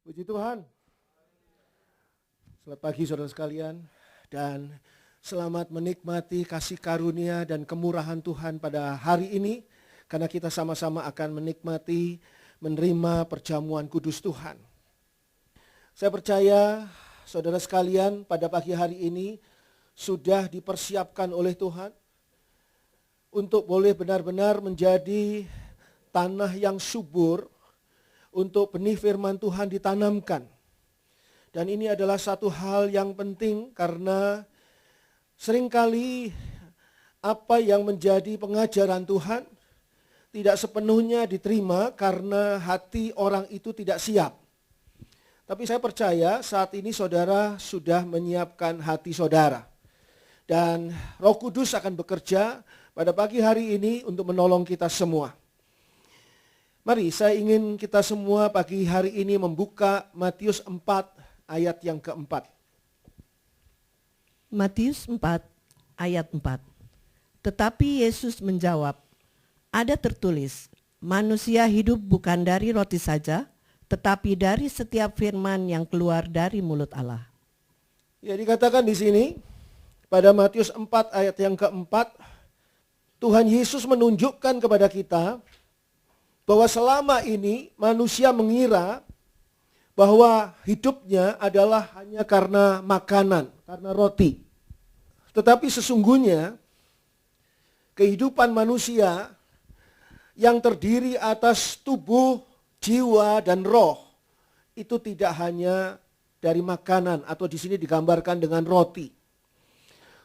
Puji Tuhan. Selamat pagi saudara sekalian dan selamat menikmati kasih karunia dan kemurahan Tuhan pada hari ini karena kita sama-sama akan menikmati menerima perjamuan kudus Tuhan. Saya percaya saudara sekalian pada pagi hari ini sudah dipersiapkan oleh Tuhan untuk boleh benar-benar menjadi tanah yang subur untuk benih firman Tuhan ditanamkan. Dan ini adalah satu hal yang penting karena seringkali apa yang menjadi pengajaran Tuhan tidak sepenuhnya diterima karena hati orang itu tidak siap. Tapi saya percaya saat ini saudara sudah menyiapkan hati saudara. Dan Roh Kudus akan bekerja pada pagi hari ini untuk menolong kita semua. Mari saya ingin kita semua pagi hari ini membuka Matius 4 ayat yang keempat. Matius 4 ayat 4. Tetapi Yesus menjawab, ada tertulis, manusia hidup bukan dari roti saja, tetapi dari setiap firman yang keluar dari mulut Allah. Ya, dikatakan di sini pada Matius 4 ayat yang keempat, Tuhan Yesus menunjukkan kepada kita bahwa selama ini manusia mengira bahwa hidupnya adalah hanya karena makanan, karena roti. Tetapi sesungguhnya kehidupan manusia yang terdiri atas tubuh, jiwa, dan roh itu tidak hanya dari makanan atau di sini digambarkan dengan roti.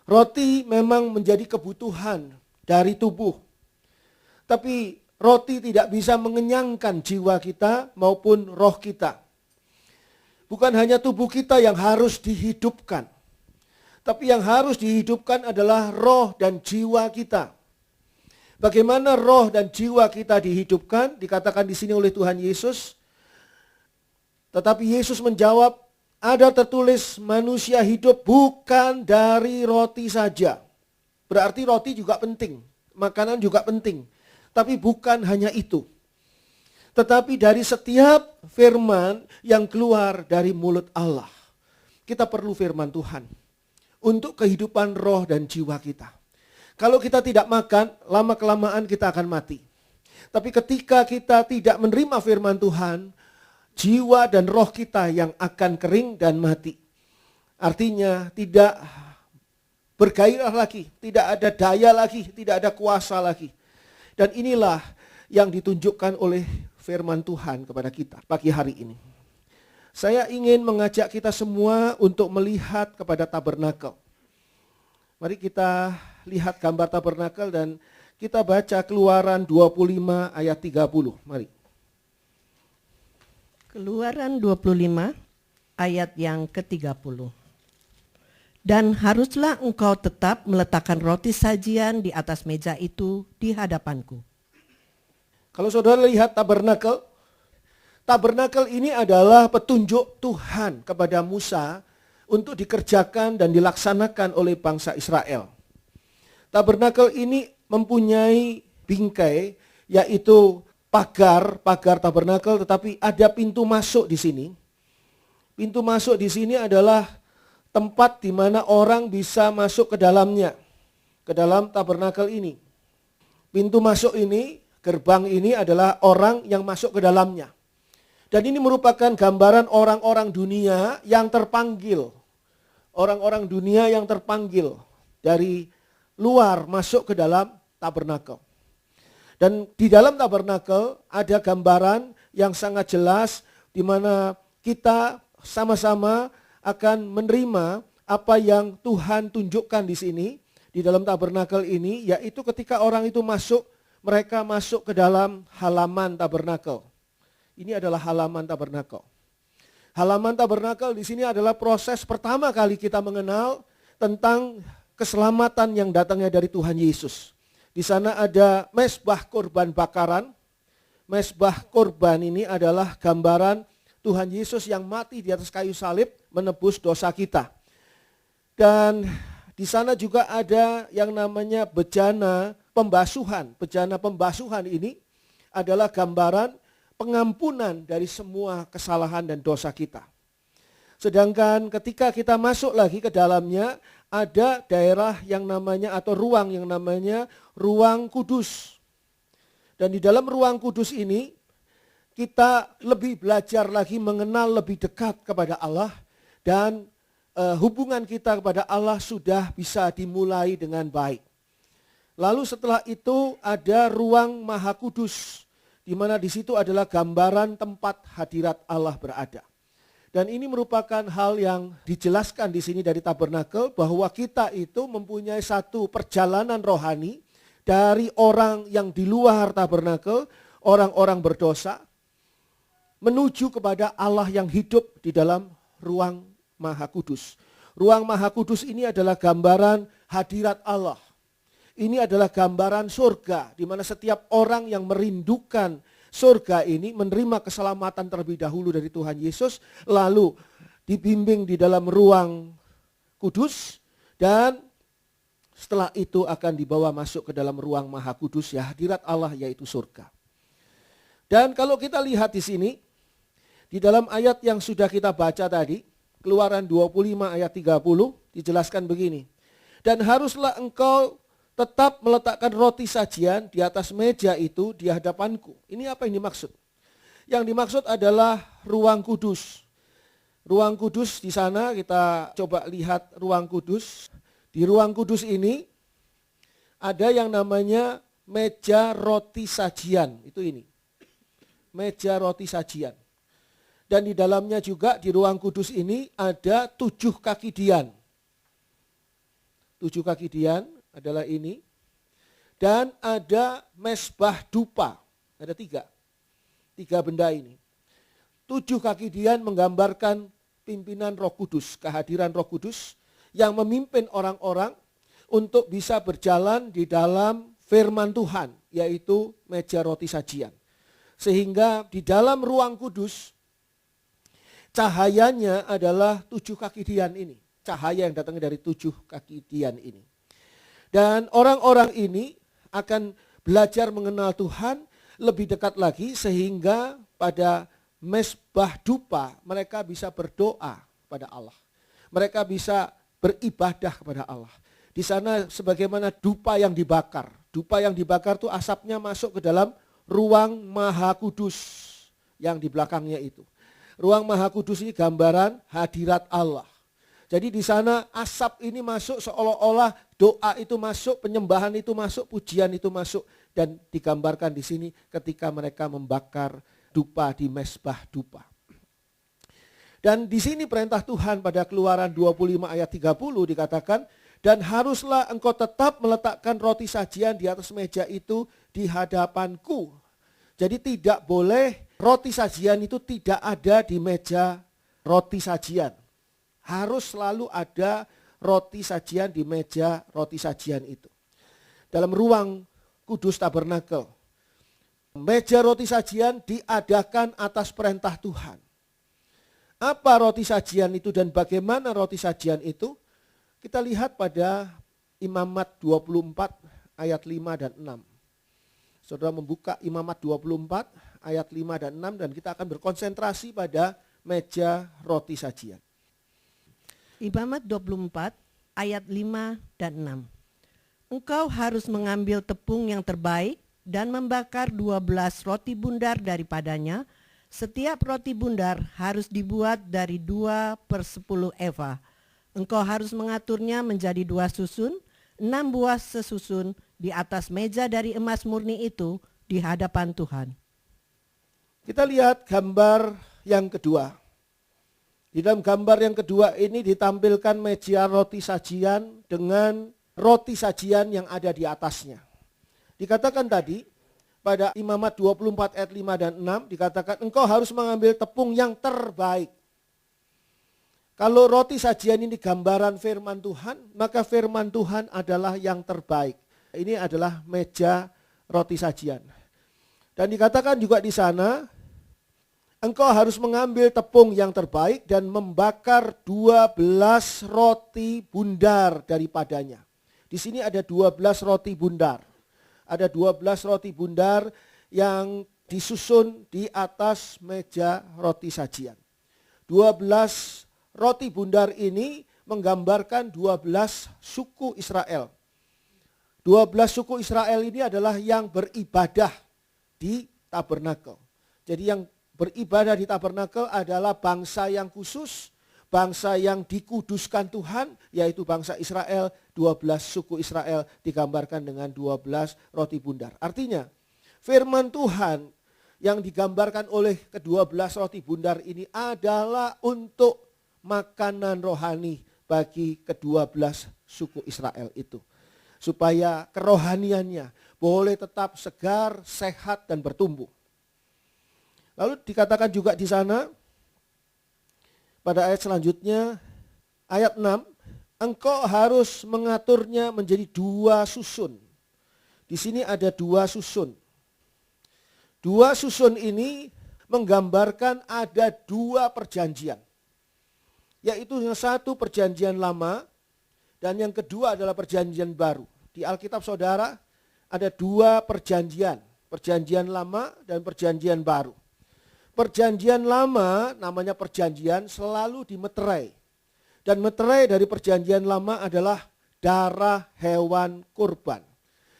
Roti memang menjadi kebutuhan dari tubuh. Tapi roti tidak bisa mengenyangkan jiwa kita maupun roh kita. Bukan hanya tubuh kita yang harus dihidupkan. Tapi yang harus dihidupkan adalah roh dan jiwa kita. Bagaimana roh dan jiwa kita dihidupkan? Dikatakan di sini oleh Tuhan Yesus. Tetapi Yesus menjawab, ada tertulis manusia hidup bukan dari roti saja. Berarti roti juga penting, makanan juga penting. Tapi bukan hanya itu. Tetapi dari setiap firman yang keluar dari mulut Allah. Kita perlu firman Tuhan. Untuk kehidupan roh dan jiwa kita. Kalau kita tidak makan, lama-kelamaan kita akan mati. Tapi ketika kita tidak menerima firman Tuhan, jiwa dan roh kita yang akan kering dan mati. Artinya tidak bergairah lagi, tidak ada daya lagi, tidak ada kuasa lagi. Dan inilah yang ditunjukkan oleh firman Tuhan kepada kita pagi hari ini. Saya ingin mengajak kita semua untuk melihat kepada tabernakel. Mari kita lihat gambar tabernakel dan kita baca Keluaran 25 ayat 30. Mari. Keluaran 25 ayat yang ke-30. Dan haruslah engkau tetap meletakkan roti sajian di atas meja itu di hadapanku. Kalau saudara lihat tabernakel, tabernakel ini adalah petunjuk Tuhan kepada Musa untuk dikerjakan dan dilaksanakan oleh bangsa Israel. Tabernakel ini mempunyai bingkai, yaitu pagar tabernakel, tetapi ada pintu masuk di sini. Pintu masuk di sini adalah tempat di mana orang bisa masuk ke dalamnya, ke dalam tabernakel ini. Pintu masuk ini, gerbang ini adalah orang yang masuk ke dalamnya. Dan ini merupakan gambaran orang-orang dunia yang terpanggil. Orang-orang dunia yang terpanggil dari luar masuk ke dalam tabernakel. Dan di dalam tabernakel ada gambaran yang sangat jelas di mana kita sama-sama akan menerima apa yang Tuhan tunjukkan di sini di dalam tabernakel ini, yaitu ketika orang itu masuk, mereka masuk ke dalam halaman tabernakel. Ini adalah halaman tabernakel. Halaman tabernakel di sini adalah proses pertama kali kita mengenal tentang keselamatan yang datangnya dari Tuhan Yesus. Di sana ada mezbah korban bakaran. Mezbah korban ini adalah gambaran Tuhan Yesus yang mati di atas kayu salib menebus dosa kita. Dan di sana juga ada yang namanya bejana pembasuhan. Bejana pembasuhan ini adalah gambaran pengampunan dari semua kesalahan dan dosa kita. Sedangkan ketika kita masuk lagi ke dalamnya, ada daerah yang namanya atau ruang yang namanya ruang kudus. Dan di dalam ruang kudus ini kita lebih belajar lagi mengenal lebih dekat kepada Allah, dan hubungan kita kepada Allah sudah bisa dimulai dengan baik. Lalu setelah itu ada ruang Maha Kudus, di mana di situ adalah gambaran tempat hadirat Allah berada. Dan ini merupakan hal yang dijelaskan di sini dari tabernakel, bahwa kita itu mempunyai satu perjalanan rohani dari orang yang di luar tabernakel, orang-orang berdosa, menuju kepada Allah yang hidup di dalam ruang Maha Kudus. Ruang Maha Kudus ini adalah gambaran hadirat Allah. Ini adalah gambaran surga, di mana setiap orang yang merindukan surga ini menerima keselamatan terlebih dahulu dari Tuhan Yesus, lalu dibimbing di dalam ruang kudus, dan setelah itu akan dibawa masuk ke dalam ruang Maha Kudus, ya hadirat Allah, yaitu surga. Dan kalau kita lihat di sini, di dalam ayat yang sudah kita baca tadi, Keluaran 25 ayat 30, dijelaskan begini. Dan haruslah engkau tetap meletakkan roti sajian di atas meja itu di hadapanku. Ini apa yang dimaksud? Yang dimaksud adalah ruang kudus. Ruang kudus di sana, kita coba lihat ruang kudus. Di ruang kudus ini ada yang namanya meja roti sajian. Itu ini. Meja roti sajian. Dan di dalamnya juga di ruang kudus ini ada 7 kaki dian. 7 kaki dian adalah ini. Dan ada mesbah dupa. Ada 3 benda ini. 7 kaki dian menggambarkan pimpinan Roh Kudus, kehadiran Roh Kudus yang memimpin orang-orang untuk bisa berjalan di dalam firman Tuhan, yaitu meja roti sajian. Sehingga di dalam ruang kudus cahayanya adalah 7 kaki dian ini. Cahaya yang datang dari 7 kaki dian ini. Dan orang-orang ini akan belajar mengenal Tuhan lebih dekat lagi, sehingga pada mesbah dupa mereka bisa berdoa kepada Allah. Mereka bisa beribadah kepada Allah. Di sana sebagaimana dupa yang dibakar. Dupa yang dibakar itu asapnya masuk ke dalam ruang Maha Kudus yang di belakangnya itu. Ruang Maha Kudus ini gambaran hadirat Allah. Jadi di sana asap ini masuk, seolah-olah doa itu masuk, penyembahan itu masuk, pujian itu masuk, dan digambarkan di sini ketika mereka membakar dupa di mesbah dupa. Dan di sini perintah Tuhan pada Keluaran 25 ayat 30 dikatakan, dan haruslah engkau tetap meletakkan roti sajian di atas meja itu di hadapanku. Jadi tidak boleh roti sajian itu tidak ada di meja roti sajian. Harus selalu ada roti sajian di meja roti sajian itu. Dalam ruang kudus tabernakel, meja roti sajian diadakan atas perintah Tuhan. Apa roti sajian itu dan bagaimana roti sajian itu? Kita lihat pada Imamat 24 ayat 5 dan 6. Saudara membuka Imamat 24 ayat 5 dan 6 dan kita akan berkonsentrasi pada meja roti sajian. Imamat 24 ayat 5 dan 6. Engkau harus mengambil tepung yang terbaik dan membakar 12 roti bundar daripadanya. Setiap roti bundar harus dibuat dari 2/10 eva. Engkau harus mengaturnya menjadi 2 susun, 6 buah sesusun di atas meja dari emas murni itu di hadapan Tuhan. Kita lihat gambar yang kedua. Di dalam gambar yang kedua ini ditampilkan meja roti sajian dengan roti sajian yang ada di atasnya. Dikatakan tadi pada Imamat 24 ayat 5 dan 6 dikatakan engkau harus mengambil tepung yang terbaik. Kalau roti sajian ini gambaran firman Tuhan, maka firman Tuhan adalah yang terbaik. Ini adalah meja roti sajian. Dan dikatakan juga di sana, engkau harus mengambil tepung yang terbaik dan membakar 12 roti bundar daripadanya. Di sini ada 12 roti bundar. Ada 12 roti bundar yang disusun di atas meja roti sajian. 12 roti bundar ini menggambarkan 12 suku Israel. 12 suku Israel ini adalah yang beribadah di tabernakel. Jadi yang beribadah di tabernakel adalah bangsa yang khusus, bangsa yang dikuduskan Tuhan, yaitu bangsa Israel. 12 suku Israel digambarkan dengan 12 roti bundar. Artinya firman Tuhan yang digambarkan oleh ke-12 roti bundar ini adalah untuk makanan rohani bagi ke-12 suku Israel itu. Supaya kerohaniannya boleh tetap segar, sehat, dan bertumbuh. Lalu dikatakan juga di sana, pada ayat selanjutnya, ayat 6, engkau harus mengaturnya menjadi 2 susun. Di sini ada 2 susun. 2 susun ini menggambarkan ada 2 perjanjian. Yaitu yang satu perjanjian lama dan yang kedua adalah perjanjian baru. Di Alkitab saudara ada 2 perjanjian. Perjanjian lama dan perjanjian baru. Perjanjian lama namanya perjanjian selalu dimeterai. Dan meterai dari perjanjian lama adalah darah hewan kurban.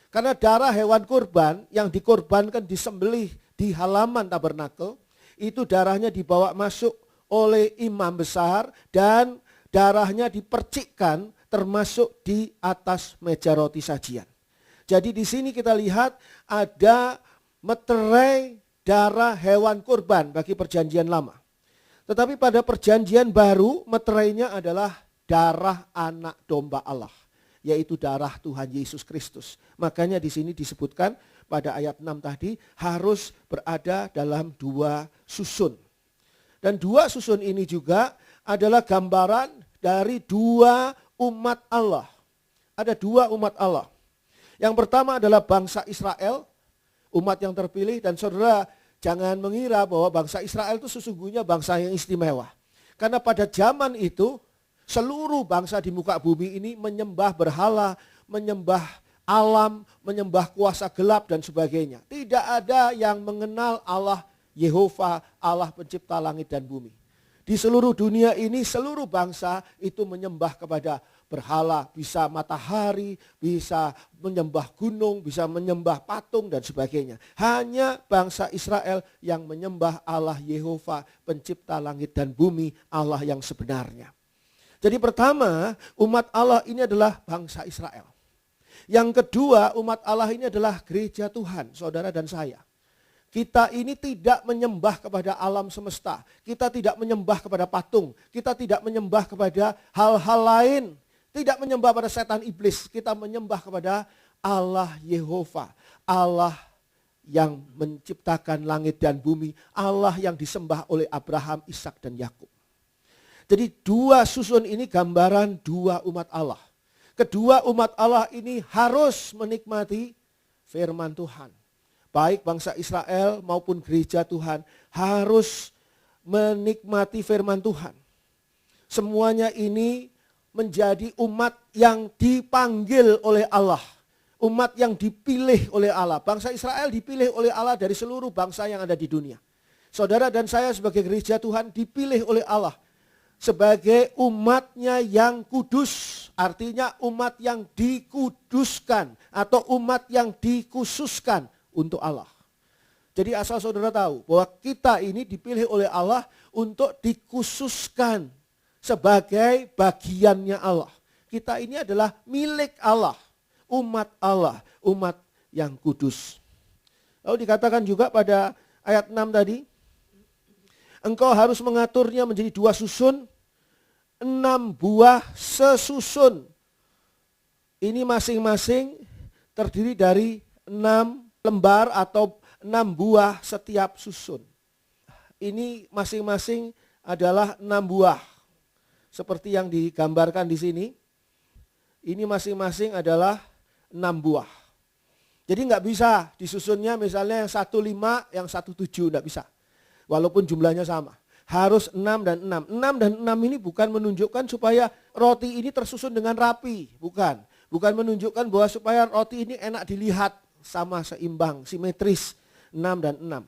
Karena darah hewan kurban yang dikorbankan disembelih di halaman tabernakel, itu darahnya dibawa masuk oleh imam besar dan darahnya dipercikkan termasuk di atas meja roti sajian. Jadi di sini kita lihat ada meterai darah hewan kurban bagi perjanjian lama. Tetapi pada perjanjian baru meterainya adalah darah anak domba Allah, yaitu darah Tuhan Yesus Kristus. Makanya di sini disebutkan pada ayat 6 tadi harus berada dalam 2 susun. Dan 2 susun ini juga adalah gambaran dari 2 umat Allah. Ada 2 umat Allah. Yang pertama adalah bangsa Israel, umat yang terpilih. Dan saudara jangan mengira bahwa bangsa Israel itu sesungguhnya bangsa yang istimewa. Karena pada zaman itu seluruh bangsa di muka bumi ini menyembah berhala, menyembah alam, menyembah kuasa gelap dan sebagainya. Tidak ada yang mengenal Allah Yehova, Allah pencipta langit dan bumi. Di seluruh dunia ini seluruh bangsa itu menyembah kepada berhala, bisa matahari, bisa menyembah gunung, bisa menyembah patung dan sebagainya. Hanya bangsa Israel yang menyembah Allah Yehova, pencipta langit dan bumi, Allah yang sebenarnya. Jadi pertama, umat Allah ini adalah bangsa Israel. Yang kedua, umat Allah ini adalah gereja Tuhan, saudara dan saya. Kita ini tidak menyembah kepada alam semesta. Kita tidak menyembah kepada patung. Kita tidak menyembah kepada hal-hal lain. Tidak menyembah pada setan iblis. Kita menyembah kepada Allah Yehova. Allah yang menciptakan langit dan bumi. Allah yang disembah oleh Abraham, Ishak dan Yakub. Jadi 2 susun ini gambaran 2 umat Allah. Kedua umat Allah ini harus menikmati firman Tuhan. Baik bangsa Israel maupun gereja Tuhan harus menikmati firman Tuhan. Semuanya ini menjadi umat yang dipanggil oleh Allah. Umat yang dipilih oleh Allah. Bangsa Israel dipilih oleh Allah dari seluruh bangsa yang ada di dunia. Saudara dan saya sebagai gereja Tuhan dipilih oleh Allah sebagai umatnya yang kudus. Artinya umat yang dikuduskan atau umat yang dikhususkan untuk Allah. Jadi asal saudara tahu bahwa kita ini dipilih oleh Allah untuk dikhususkan sebagai bagiannya Allah. Kita ini adalah milik Allah, umat yang kudus. Lalu dikatakan juga pada ayat 6 tadi, engkau harus mengaturnya menjadi 2 susun, 6 buah sesusun. Ini masing-masing terdiri dari 6 lembar atau 6 buah setiap susun. Ini masing-masing adalah 6 buah. Seperti yang digambarkan di sini. Ini masing-masing adalah 6 buah. Jadi nggak bisa disusunnya misalnya yang 1 5, yang 1 7, nggak bisa. Walaupun jumlahnya sama. Harus 6 dan 6. 6 dan 6 ini bukan menunjukkan supaya roti ini tersusun dengan rapi. Bukan. Bukan menunjukkan bahwa supaya roti ini enak dilihat. Sama seimbang, simetris, 6 dan 6.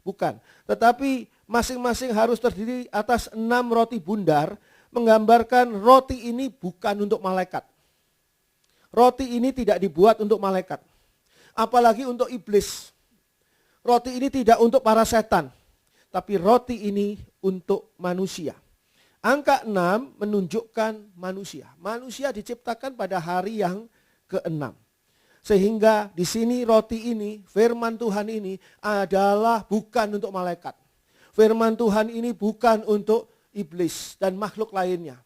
Bukan. Tetapi masing-masing harus terdiri atas 6 roti bundar, menggambarkan roti ini bukan untuk malaikat. Roti ini tidak dibuat untuk malaikat. Apalagi untuk iblis. Roti ini tidak untuk para setan. Tapi roti ini untuk manusia. Angka 6 menunjukkan manusia. Manusia diciptakan pada hari yang ke-6. Sehingga di sini roti ini, firman Tuhan ini adalah bukan untuk malaikat. Firman Tuhan ini bukan untuk iblis dan makhluk lainnya.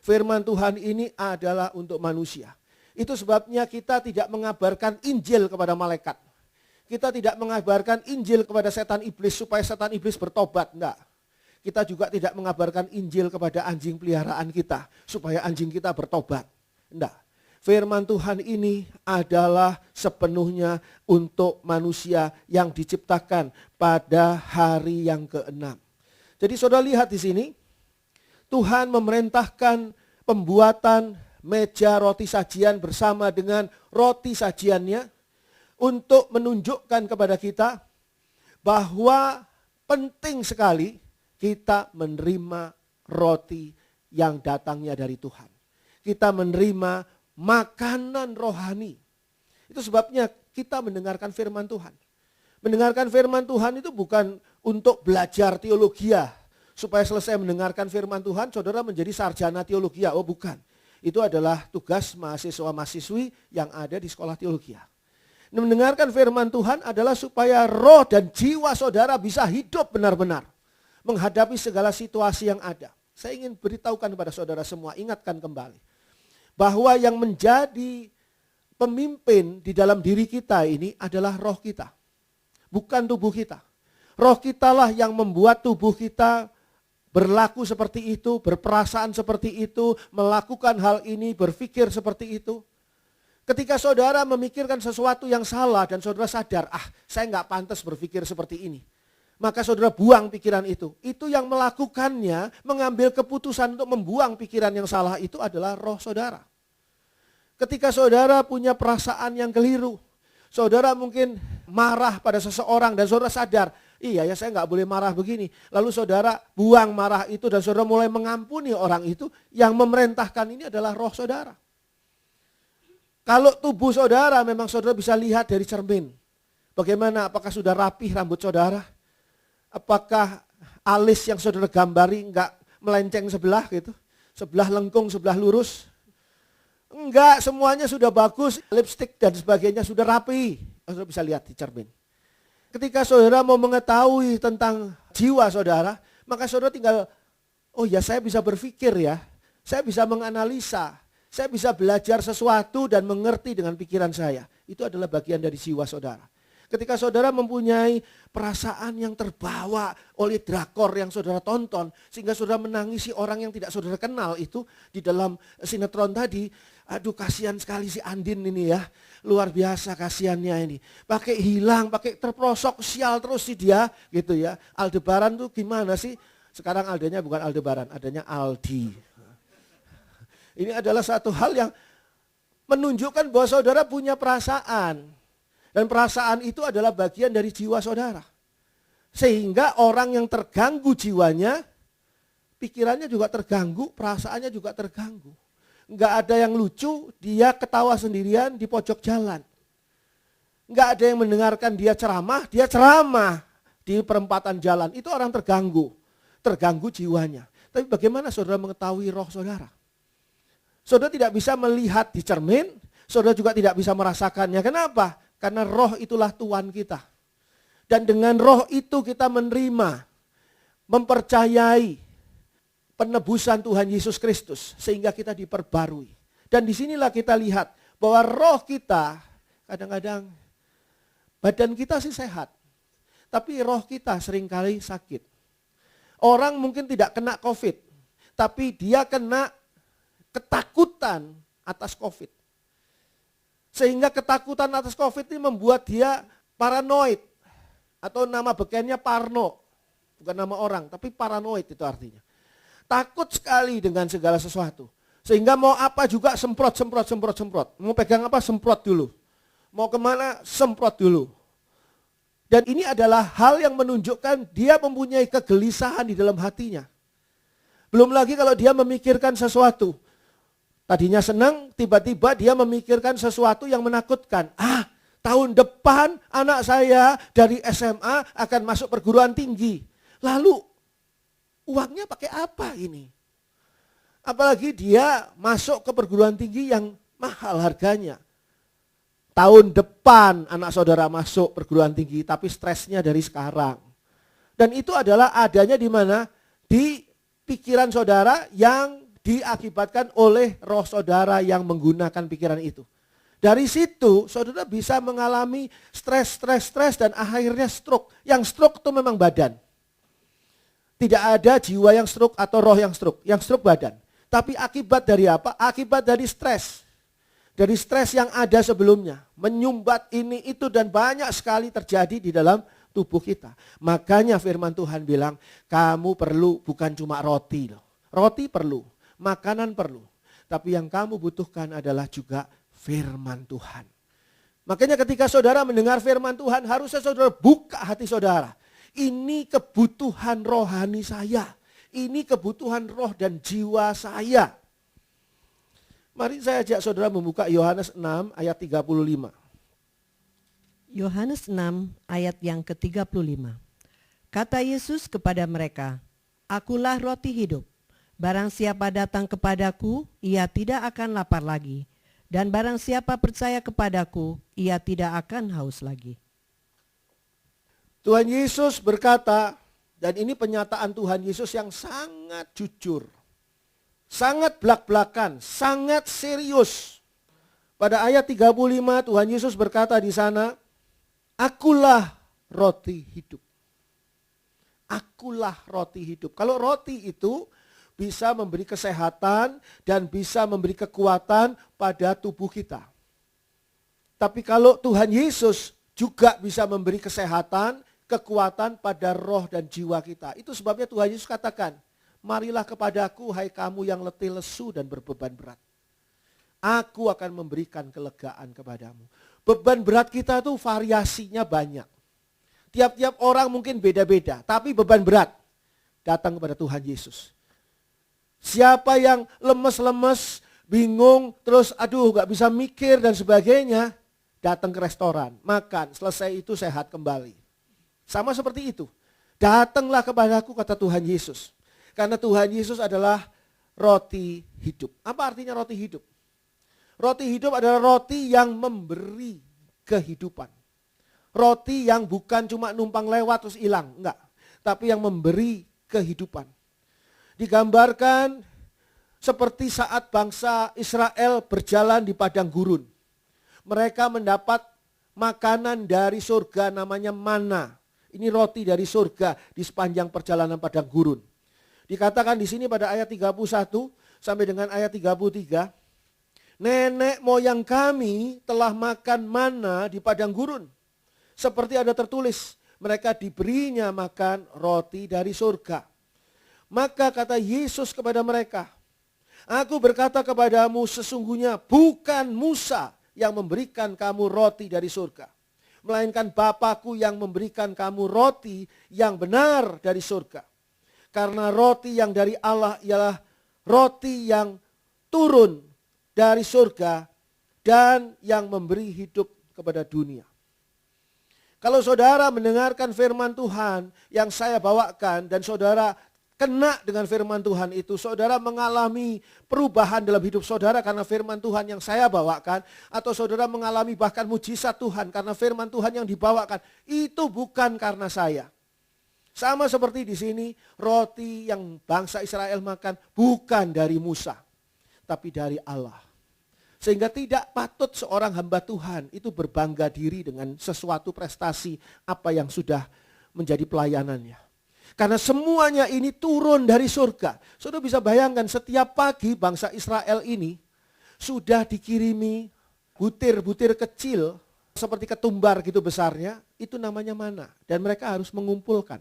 Firman Tuhan ini adalah untuk manusia. Itu sebabnya kita tidak mengabarkan Injil kepada malaikat. Kita tidak mengabarkan Injil kepada setan iblis supaya setan iblis bertobat. Enggak. Kita juga tidak mengabarkan Injil kepada anjing peliharaan kita supaya anjing kita bertobat. Enggak. Firman Tuhan ini adalah sepenuhnya untuk manusia yang diciptakan pada hari yang ke-6. Jadi saudara lihat di sini, Tuhan memerintahkan pembuatan meja roti sajian bersama dengan roti sajiannya untuk menunjukkan kepada kita bahwa penting sekali kita menerima roti yang datangnya dari Tuhan. Kita menerima makanan rohani. Itu sebabnya kita mendengarkan firman Tuhan. Mendengarkan firman Tuhan itu bukan untuk belajar teologi supaya selesai mendengarkan firman Tuhan saudara menjadi sarjana teologi. Oh bukan. Itu adalah tugas mahasiswa-mahasiswi yang ada di sekolah teologi. Mendengarkan firman Tuhan adalah supaya roh dan jiwa saudara bisa hidup benar-benar menghadapi segala situasi yang ada. Saya ingin beritahukan kepada saudara semua, ingatkan kembali bahwa yang menjadi pemimpin di dalam diri kita ini adalah roh kita, bukan tubuh kita. Roh kitalah yang membuat tubuh kita berlaku seperti itu, berperasaan seperti itu, melakukan hal ini, berpikir seperti itu. Ketika saudara memikirkan sesuatu yang salah dan saudara sadar, saya nggak pantas berpikir seperti ini. Maka saudara buang pikiran itu. Itu yang melakukannya, mengambil keputusan untuk membuang pikiran yang salah itu adalah roh saudara. Ketika saudara punya perasaan yang keliru, saudara mungkin marah pada seseorang dan saudara sadar, iya ya saya nggak boleh marah begini. Lalu saudara buang marah itu dan saudara mulai mengampuni orang itu, yang memerintahkan ini adalah roh saudara. Kalau tubuh saudara memang saudara bisa lihat dari cermin. Bagaimana, apakah sudah rapih rambut saudara? Apakah alis yang saudara gambari enggak melenceng sebelah gitu? Sebelah lengkung, sebelah lurus? Enggak, semuanya sudah bagus, lipstik dan sebagainya sudah rapi. Saudara bisa lihat di cermin. Ketika saudara mau mengetahui tentang jiwa saudara, maka saudara tinggal, oh ya saya bisa berpikir ya, saya bisa menganalisa, saya bisa belajar sesuatu dan mengerti dengan pikiran saya. Itu adalah bagian dari jiwa saudara. Ketika saudara mempunyai perasaan yang terbawa oleh drakor yang saudara tonton, sehingga saudara menangisi orang yang tidak saudara kenal itu di dalam sinetron tadi, aduh kasihan sekali si Andin ini ya, luar biasa kasihannya ini. Pakai hilang, pakai terprosok, sial terus sih dia gitu ya. Aldebaran tuh gimana sih? Sekarang Aldenya bukan Aldebaran, adanya Aldi. Ini adalah satu hal yang menunjukkan bahwa saudara punya perasaan. Dan perasaan itu adalah bagian dari jiwa saudara. Sehingga orang yang terganggu jiwanya, pikirannya juga terganggu, perasaannya juga terganggu. Enggak ada yang lucu, dia ketawa sendirian di pojok jalan. Enggak ada yang mendengarkan dia ceramah di perempatan jalan. Itu orang terganggu jiwanya. Tapi bagaimana saudara mengetahui roh saudara? Saudara tidak bisa melihat di cermin, saudara juga tidak bisa merasakannya. Kenapa? Karena roh itulah Tuhan kita. Dan dengan roh itu kita menerima, mempercayai penebusan Tuhan Yesus Kristus. Sehingga kita diperbarui. Dan disinilah kita lihat bahwa roh kita, kadang-kadang badan kita sih sehat. Tapi roh kita seringkali sakit. Orang mungkin tidak kena COVID. Tapi dia kena ketakutan atas COVID. Sehingga ketakutan atas COVID ini membuat dia paranoid. Atau nama bekennya Parno. Bukan nama orang, tapi paranoid itu artinya. Takut sekali dengan segala sesuatu. Sehingga mau apa juga semprot. Mau pegang apa semprot dulu. Mau kemana semprot dulu. Dan ini adalah hal yang menunjukkan dia mempunyai kegelisahan di dalam hatinya. Belum lagi kalau dia memikirkan sesuatu. Tadinya senang, tiba-tiba dia memikirkan sesuatu yang menakutkan. Tahun depan anak saya dari SMA akan masuk perguruan tinggi. Lalu uangnya pakai apa ini? Apalagi dia masuk ke perguruan tinggi yang mahal harganya. Tahun depan anak saudara masuk perguruan tinggi, tapi stresnya dari sekarang. Dan itu adalah adanya di mana? Di pikiran saudara yang diakibatkan oleh roh saudara yang menggunakan pikiran itu. Dari situ saudara bisa mengalami stres dan akhirnya stroke. Yang stroke itu memang badan. Tidak ada jiwa yang stroke atau roh yang stroke. Yang stroke badan. Tapi akibat dari apa? Akibat dari stres. Dari stres yang ada sebelumnya. Menyumbat ini, itu dan banyak sekali terjadi di dalam tubuh kita. Makanya firman Tuhan bilang, kamu perlu bukan cuma roti loh. Roti perlu, makanan perlu. Tapi yang kamu butuhkan adalah juga firman Tuhan. Makanya ketika saudara mendengar firman Tuhan, harusnya saudara buka hati saudara. Ini kebutuhan rohani saya. Ini kebutuhan roh dan jiwa saya. Mari saya ajak saudara membuka Yohanes 6 ayat 35. Yohanes 6 ayat yang ke-35. Kata Yesus kepada mereka, Akulah roti hidup. Barang siapa datang kepadaku, ia tidak akan lapar lagi. Dan barang siapa percaya kepadaku, ia tidak akan haus lagi. Tuhan Yesus berkata, dan ini pernyataan Tuhan Yesus yang sangat jujur. Sangat belak-belakan, sangat serius. Pada ayat 35 Tuhan Yesus berkata di sana, Akulah roti hidup. Akulah roti hidup. Kalau roti itu bisa memberi kesehatan dan bisa memberi kekuatan pada tubuh kita. Tapi kalau Tuhan Yesus juga bisa memberi kesehatan, kekuatan pada roh dan jiwa kita. Itu sebabnya Tuhan Yesus katakan, marilah kepadaku hai kamu yang letih lesu dan berbeban berat. Aku akan memberikan kelegaan kepadamu. Beban berat kita tuh variasinya banyak. Tiap-tiap orang mungkin beda-beda, tapi beban berat datang kepada Tuhan Yesus. Siapa yang lemes-lemes, bingung, terus gak bisa mikir dan sebagainya, datang ke restoran, makan, selesai itu sehat kembali. Sama seperti itu. Datanglah kepadaku kata Tuhan Yesus. Karena Tuhan Yesus adalah roti hidup. Apa artinya roti hidup? Roti hidup adalah roti yang memberi kehidupan. Roti yang bukan cuma numpang lewat terus hilang, enggak. Tapi yang memberi kehidupan. Digambarkan seperti saat bangsa Israel berjalan di padang gurun. Mereka mendapat makanan dari surga namanya mana. Ini roti dari surga di sepanjang perjalanan padang gurun. Dikatakan di sini pada ayat 31 sampai dengan ayat 33. Nenek moyang kami telah makan mana di padang gurun. Seperti ada tertulis, mereka diberinya makan roti dari surga. Maka kata Yesus kepada mereka, Aku berkata kepadamu sesungguhnya bukan Musa yang memberikan kamu roti dari surga. Melainkan Bapakku yang memberikan kamu roti yang benar dari surga. Karena roti yang dari Allah ialah roti yang turun dari surga dan yang memberi hidup kepada dunia. Kalau saudara mendengarkan firman Tuhan yang saya bawakan dan saudara kena dengan firman Tuhan itu, saudara mengalami perubahan dalam hidup saudara karena firman Tuhan yang saya bawakan, atau saudara mengalami bahkan mujizat Tuhan karena firman Tuhan yang dibawakan, itu bukan karena saya. Sama seperti di sini, roti yang bangsa Israel makan bukan dari Musa, tapi dari Allah. Sehingga tidak patut seorang hamba Tuhan itu berbangga diri dengan sesuatu prestasi apa yang sudah menjadi pelayanannya. Karena semuanya ini turun dari surga. Saudara bisa bayangkan setiap pagi bangsa Israel ini sudah dikirimi butir-butir kecil seperti ketumbar gitu besarnya, itu namanya mana. Dan mereka harus mengumpulkan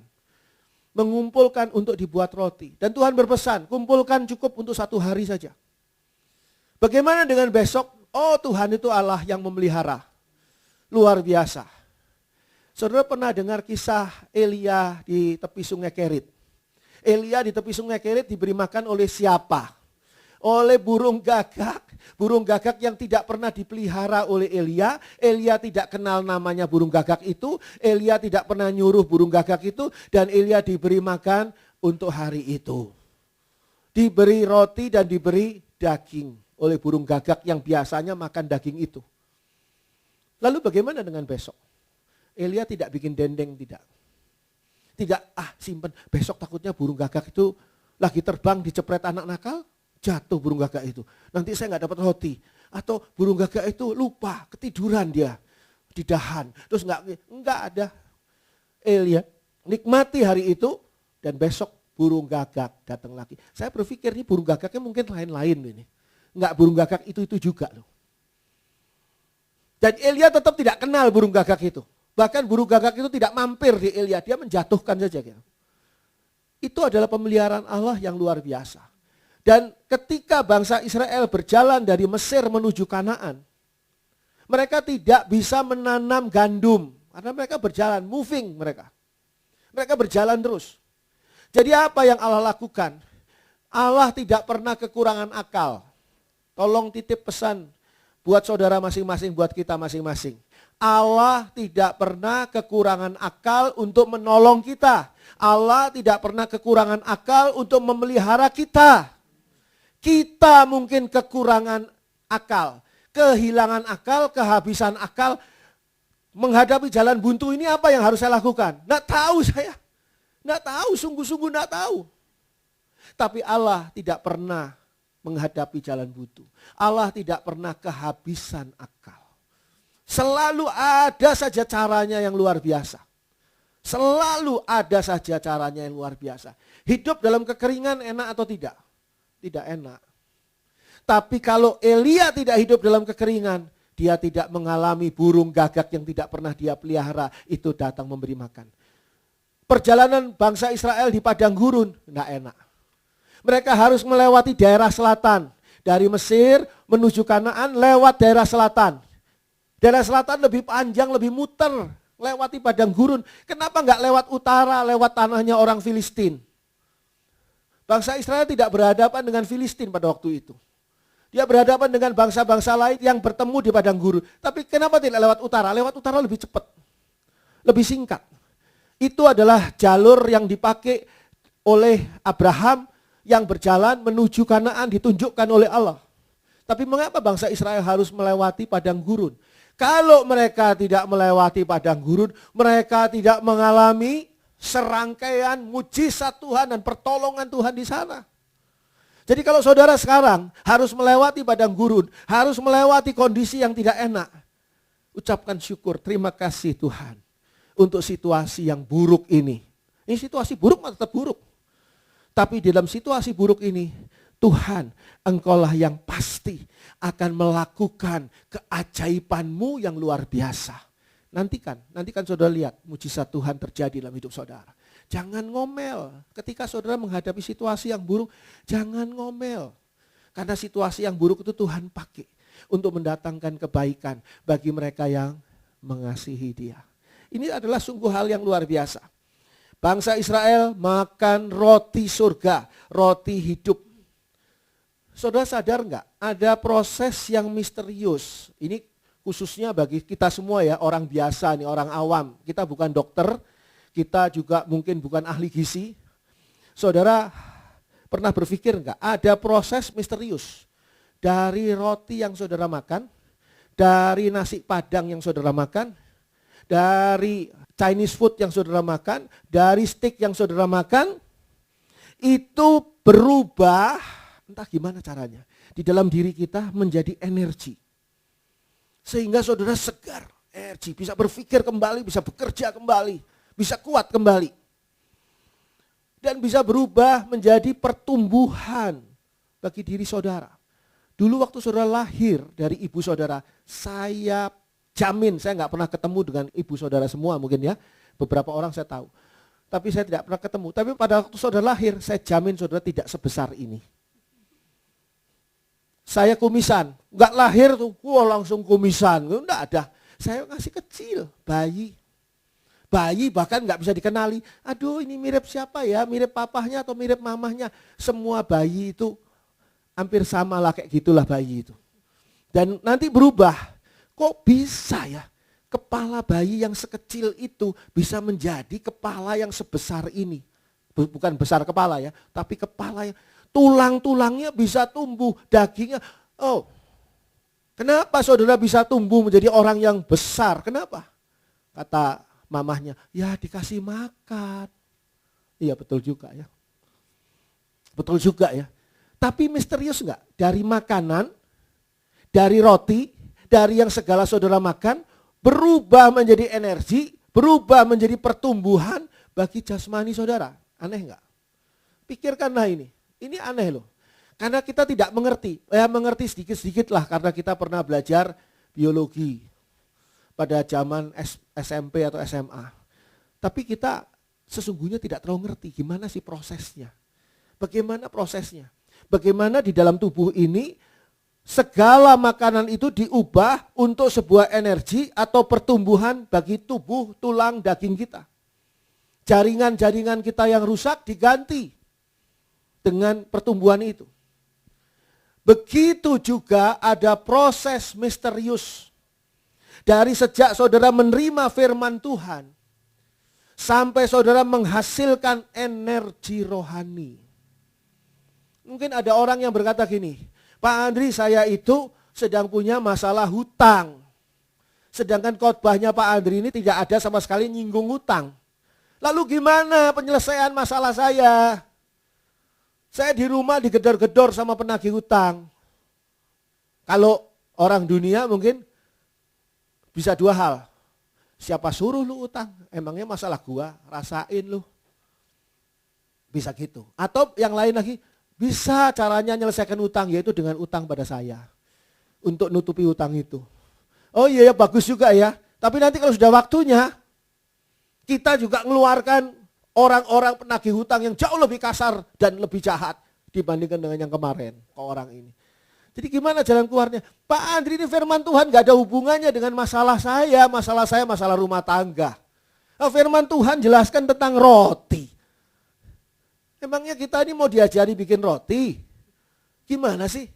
untuk dibuat roti. Dan Tuhan berpesan, kumpulkan cukup untuk 1 hari saja. Bagaimana dengan besok? Oh, Tuhan itu Allah yang memelihara. Luar biasa. Saudara pernah dengar kisah Elia di tepi sungai Kerit? Elia di tepi sungai Kerit diberi makan oleh siapa? Oleh burung gagak. Burung gagak yang tidak pernah dipelihara oleh Elia. Elia tidak kenal namanya burung gagak itu. Elia tidak pernah nyuruh burung gagak itu. Dan Elia diberi makan untuk hari itu. Diberi roti dan diberi daging oleh burung gagak yang biasanya makan daging itu. Lalu bagaimana dengan besok? Elia tidak bikin dendeng, tidak. Tidak, simpen, besok takutnya burung gagak itu lagi terbang dicepret anak nakal. Jatuh burung gagak itu. Nanti saya nggak dapat roti. Atau burung gagak itu lupa, ketiduran dia di dahan. Terus nggak ada. Elia nikmati hari itu dan besok burung gagak datang lagi. Saya berpikir ini burung gagaknya mungkin lain-lain ini. Nggak burung gagak itu juga loh. Dan Elia tetap tidak kenal burung gagak itu. Bahkan burung gagak itu tidak mampir di Elia. Dia menjatuhkan saja. Itu adalah pemeliharaan Allah yang luar biasa. Dan ketika bangsa Israel berjalan dari Mesir menuju Kanaan, mereka tidak bisa menanam gandum. Karena mereka berjalan, moving mereka. Mereka berjalan terus. Jadi apa yang Allah lakukan? Allah tidak pernah kekurangan akal. Tolong titip pesan buat saudara masing-masing, buat kita masing-masing. Allah tidak pernah kekurangan akal untuk menolong kita. Allah tidak pernah kekurangan akal untuk memelihara kita. Kita mungkin kekurangan akal, kehilangan akal, kehabisan akal. Menghadapi jalan buntu ini apa yang harus saya lakukan? Nggak tahu saya. Nggak tahu, sungguh-sungguh nggak tahu. Tapi Allah tidak pernah menghadapi jalan buntu. Allah tidak pernah kehabisan akal. Selalu ada saja caranya yang luar biasa. Selalu ada saja caranya yang luar biasa. Hidup dalam kekeringan enak atau tidak? Tidak enak. Tapi kalau Elia tidak hidup dalam kekeringan, dia tidak mengalami burung gagak yang tidak pernah dia pelihara itu datang memberi makan. Perjalanan bangsa Israel di padang gurun, tidak enak. Mereka harus melewati daerah selatan. Dari Mesir menuju Kanaan lewat daerah selatan. Daerah selatan lebih panjang, lebih muter. Lewati padang gurun. Kenapa nggak lewat utara, lewat tanahnya orang Filistin? Bangsa Israel tidak berhadapan dengan Filistin pada waktu itu. Dia berhadapan dengan bangsa-bangsa lain yang bertemu di padang gurun. Tapi kenapa tidak lewat utara? Lewat utara lebih cepat. Lebih singkat. Itu adalah jalur yang dipakai oleh Abraham yang berjalan menuju Kanaan ditunjukkan oleh Allah. Tapi mengapa bangsa Israel harus melewati padang gurun? Kalau mereka tidak melewati padang gurun, mereka tidak mengalami serangkaian mujizat Tuhan dan pertolongan Tuhan di sana. Jadi kalau saudara sekarang harus melewati padang gurun, harus melewati kondisi yang tidak enak, ucapkan syukur, terima kasih Tuhan untuk situasi yang buruk ini. Ini situasi buruk tetap buruk. Tapi dalam situasi buruk ini, Tuhan, Engkaulah yang pasti akan melakukan keajaiban-Mu yang luar biasa. Nantikan saudara lihat mujizat Tuhan terjadi dalam hidup saudara. Jangan ngomel. Ketika saudara menghadapi situasi yang buruk, jangan ngomel. Karena situasi yang buruk itu Tuhan pakai untuk mendatangkan kebaikan bagi mereka yang mengasihi Dia. Ini adalah sungguh hal yang luar biasa. Bangsa Israel makan roti surga, roti hidup. Saudara sadar nggak? Ada proses yang misterius. Ini khususnya bagi kita semua ya, orang biasa nih, orang awam. Kita bukan dokter, kita juga mungkin bukan ahli gizi. Saudara pernah berpikir enggak, ada proses misterius dari roti yang saudara makan, dari nasi padang yang saudara makan, dari Chinese food yang saudara makan, dari steak yang saudara makan, itu berubah, entah gimana caranya, di dalam diri kita menjadi energi. Sehingga saudara segar, energi, bisa berpikir kembali, bisa bekerja kembali, bisa kuat kembali. Dan bisa berubah menjadi pertumbuhan bagi diri saudara. Dulu waktu saudara lahir dari ibu saudara, saya jamin, saya nggak pernah ketemu dengan ibu saudara semua mungkin ya. Beberapa orang saya tahu. Tapi saya tidak pernah ketemu. Tapi pada waktu saudara lahir, saya jamin saudara tidak sebesar ini. Saya kumisan, nggak lahir tuh, wah langsung kumisan, nggak ada. Saya masih kecil, bayi. Bayi bahkan nggak bisa dikenali. Aduh, ini mirip siapa ya? Mirip papahnya atau mirip mamahnya? Semua bayi itu hampir sama lah, kayak gitulah bayi itu. Dan nanti berubah. Kok bisa ya? Kepala bayi yang sekecil itu bisa menjadi kepala yang sebesar ini. Bukan besar kepala ya, tapi kepala yang tulang-tulangnya bisa tumbuh, dagingnya. Oh, kenapa saudara bisa tumbuh menjadi orang yang besar? Kenapa? Kata mamahnya, ya dikasih makan. Iya betul juga ya. Betul juga ya. Tapi misterius enggak? Dari makanan, dari roti, dari yang segala saudara makan, berubah menjadi energi, berubah menjadi pertumbuhan bagi jasmani saudara. Aneh enggak? Pikirkanlah ini. Ini aneh loh. Karena kita tidak mengerti. Mengerti sedikit-sedikit lah karena kita pernah belajar biologi pada zaman SMP atau SMA. Tapi kita sesungguhnya tidak terlalu ngerti gimana sih prosesnya. Bagaimana prosesnya? Bagaimana di dalam tubuh ini segala makanan itu diubah untuk sebuah energi atau pertumbuhan bagi tubuh, tulang, daging kita. Jaringan-jaringan kita yang rusak diganti dengan pertumbuhan itu. Begitu juga ada proses misterius. Dari sejak saudara menerima firman Tuhan, sampai saudara menghasilkan energi rohani. Mungkin ada orang yang berkata gini, Pak Andri, saya itu sedang punya masalah hutang. Sedangkan khotbahnya Pak Andri ini tidak ada sama sekali nyinggung hutang. Lalu gimana penyelesaian masalah saya? Saya di rumah digedor-gedor sama penagih hutang. Kalau orang dunia mungkin bisa dua hal. Siapa suruh lu utang? Emangnya masalah gua, rasain lu. Bisa gitu. Atau yang lain lagi, bisa caranya menyelesaikan utang, yaitu dengan utang pada saya. Untuk nutupi utang itu. Oh iya ya, bagus juga ya. Tapi nanti kalau sudah waktunya, kita juga mengeluarkan orang-orang penagih hutang yang jauh lebih kasar dan lebih jahat dibandingkan dengan yang kemarin ke orang ini. Jadi gimana jalan keluarnya? Pak Andri, ini firman Tuhan gak ada hubungannya dengan masalah saya masalah rumah tangga. Firman Tuhan jelaskan tentang roti. Emangnya kita ini mau diajari bikin roti? Gimana sih?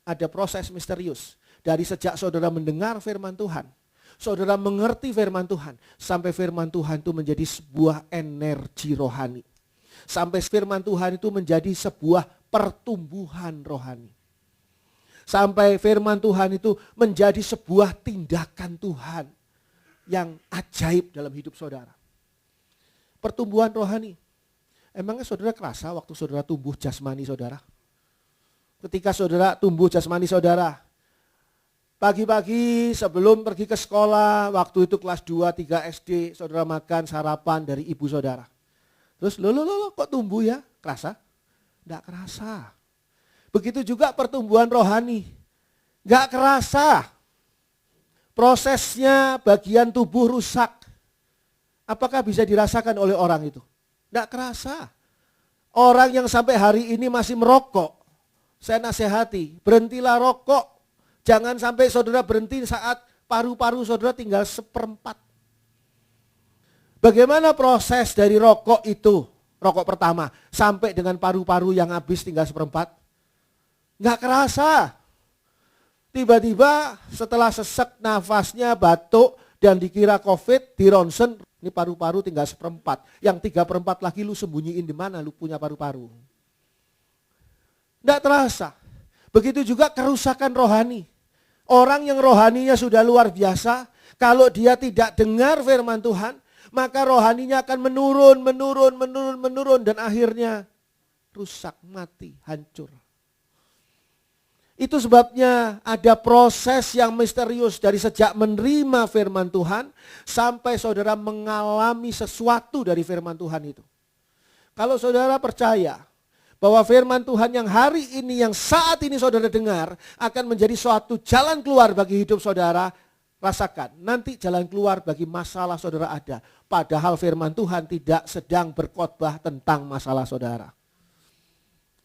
Ada proses misterius. Dari sejak saudara mendengar firman Tuhan, saudara mengerti firman Tuhan, sampai firman Tuhan itu menjadi sebuah energi rohani. Sampai firman Tuhan itu menjadi sebuah pertumbuhan rohani. Sampai firman Tuhan itu menjadi sebuah tindakan Tuhan yang ajaib dalam hidup saudara. Pertumbuhan rohani. Emangnya saudara kerasa waktu saudara tumbuh jasmani saudara? Ketika saudara tumbuh jasmani saudara, pagi-pagi sebelum pergi ke sekolah, waktu itu kelas 2, 3 SD, saudara makan sarapan dari ibu saudara. Terus lo kok tumbuh ya? Kerasa? Enggak kerasa. Begitu juga pertumbuhan rohani. Enggak kerasa. Prosesnya bagian tubuh rusak. Apakah bisa dirasakan oleh orang itu? Enggak kerasa. Orang yang sampai hari ini masih merokok, saya nasihati, berhentilah rokok. Jangan sampai saudara berhenti saat paru-paru saudara tinggal 1/4. Bagaimana proses dari rokok itu, rokok pertama, sampai dengan paru-paru yang habis tinggal 1/4? Enggak kerasa. Tiba-tiba setelah sesek nafasnya, batuk, dan dikira COVID, di ronsen, ini paru-paru tinggal 1/4. Yang 3/4 lagi lu sembunyiin di mana lu punya paru-paru. Enggak terasa. Begitu juga kerusakan rohani. Orang yang rohaninya sudah luar biasa, kalau dia tidak dengar firman Tuhan, maka rohaninya akan menurun, dan akhirnya rusak, mati, hancur. Itu sebabnya ada proses yang misterius dari sejak menerima firman Tuhan sampai saudara mengalami sesuatu dari firman Tuhan itu. Kalau saudara percaya bahwa firman Tuhan yang hari ini, yang saat ini saudara dengar akan menjadi suatu jalan keluar bagi hidup saudara, rasakan. Nanti jalan keluar bagi masalah saudara ada. Padahal firman Tuhan tidak sedang berkhotbah tentang masalah saudara.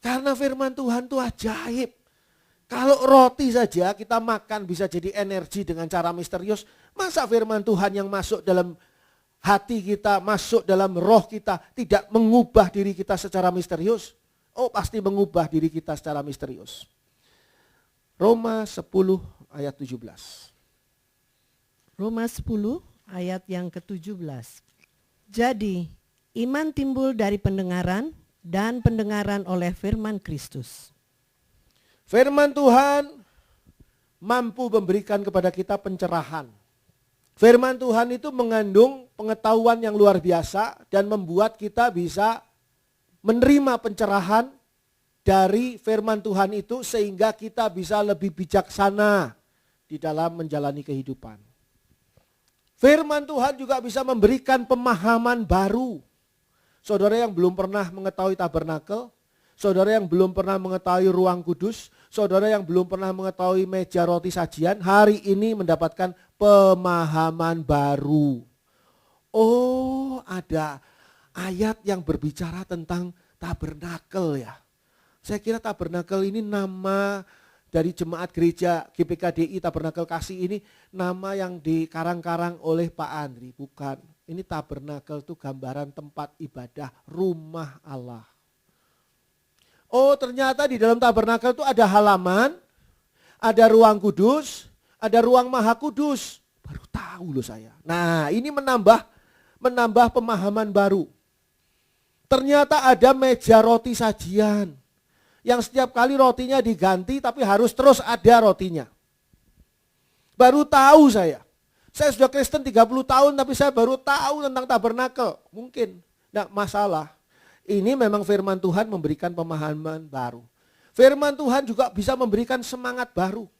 Karena firman Tuhan itu ajaib. Kalau roti saja kita makan bisa jadi energi dengan cara misterius, masa firman Tuhan yang masuk dalam hati kita, masuk dalam roh kita, tidak mengubah diri kita secara misterius? Oh, pasti mengubah diri kita secara misterius. Roma 10 ayat 17. Roma 10 ayat yang ke-17. Jadi, iman timbul dari pendengaran dan pendengaran oleh firman Kristus. Firman Tuhan mampu memberikan kepada kita pencerahan. Firman Tuhan itu mengandung pengetahuan yang luar biasa dan membuat kita bisa menerima pencerahan dari firman Tuhan itu sehingga kita bisa lebih bijaksana di dalam menjalani kehidupan. Firman Tuhan juga bisa memberikan pemahaman baru. Saudara yang belum pernah mengetahui tabernakel, saudara yang belum pernah mengetahui ruang kudus, saudara yang belum pernah mengetahui meja roti sajian, hari ini mendapatkan pemahaman baru. Oh, ada ayat yang berbicara tentang tabernakel ya. Saya kira tabernakel ini nama dari jemaat gereja GPKDI Tabernakel Kasih ini nama yang dikarang-karang oleh Pak Andri. Bukan, ini tabernakel itu gambaran tempat ibadah, rumah Allah. Oh, ternyata di dalam tabernakel itu ada halaman, ada ruang kudus, ada ruang maha kudus. Baru tahu loh saya. Nah, ini menambah pemahaman baru. Ternyata ada meja roti sajian. Yang setiap kali rotinya diganti tapi harus terus ada rotinya. Baru tahu saya. Saya sudah Kristen 30 tahun tapi saya baru tahu tentang tabernakel. Mungkin enggak masalah. Ini memang firman Tuhan memberikan pemahaman baru. Firman Tuhan juga bisa memberikan semangat baru.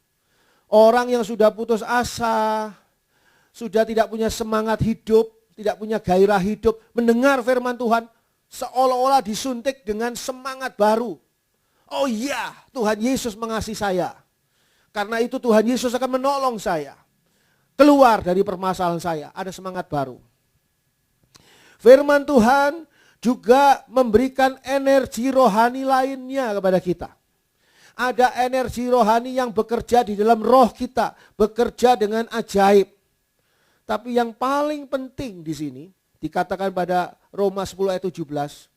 Orang yang sudah putus asa, sudah tidak punya semangat hidup, tidak punya gairah hidup, mendengar firman Tuhan seolah-olah disuntik dengan semangat baru. Oh iya, Tuhan Yesus mengasihi saya. Karena itu Tuhan Yesus akan menolong saya. Keluar dari permasalahan saya, ada semangat baru. Firman Tuhan juga memberikan energi rohani lainnya kepada kita. Ada energi rohani yang bekerja di dalam roh kita, bekerja dengan ajaib. Tapi yang paling penting di sini, dikatakan pada Roma 10 ayat 17,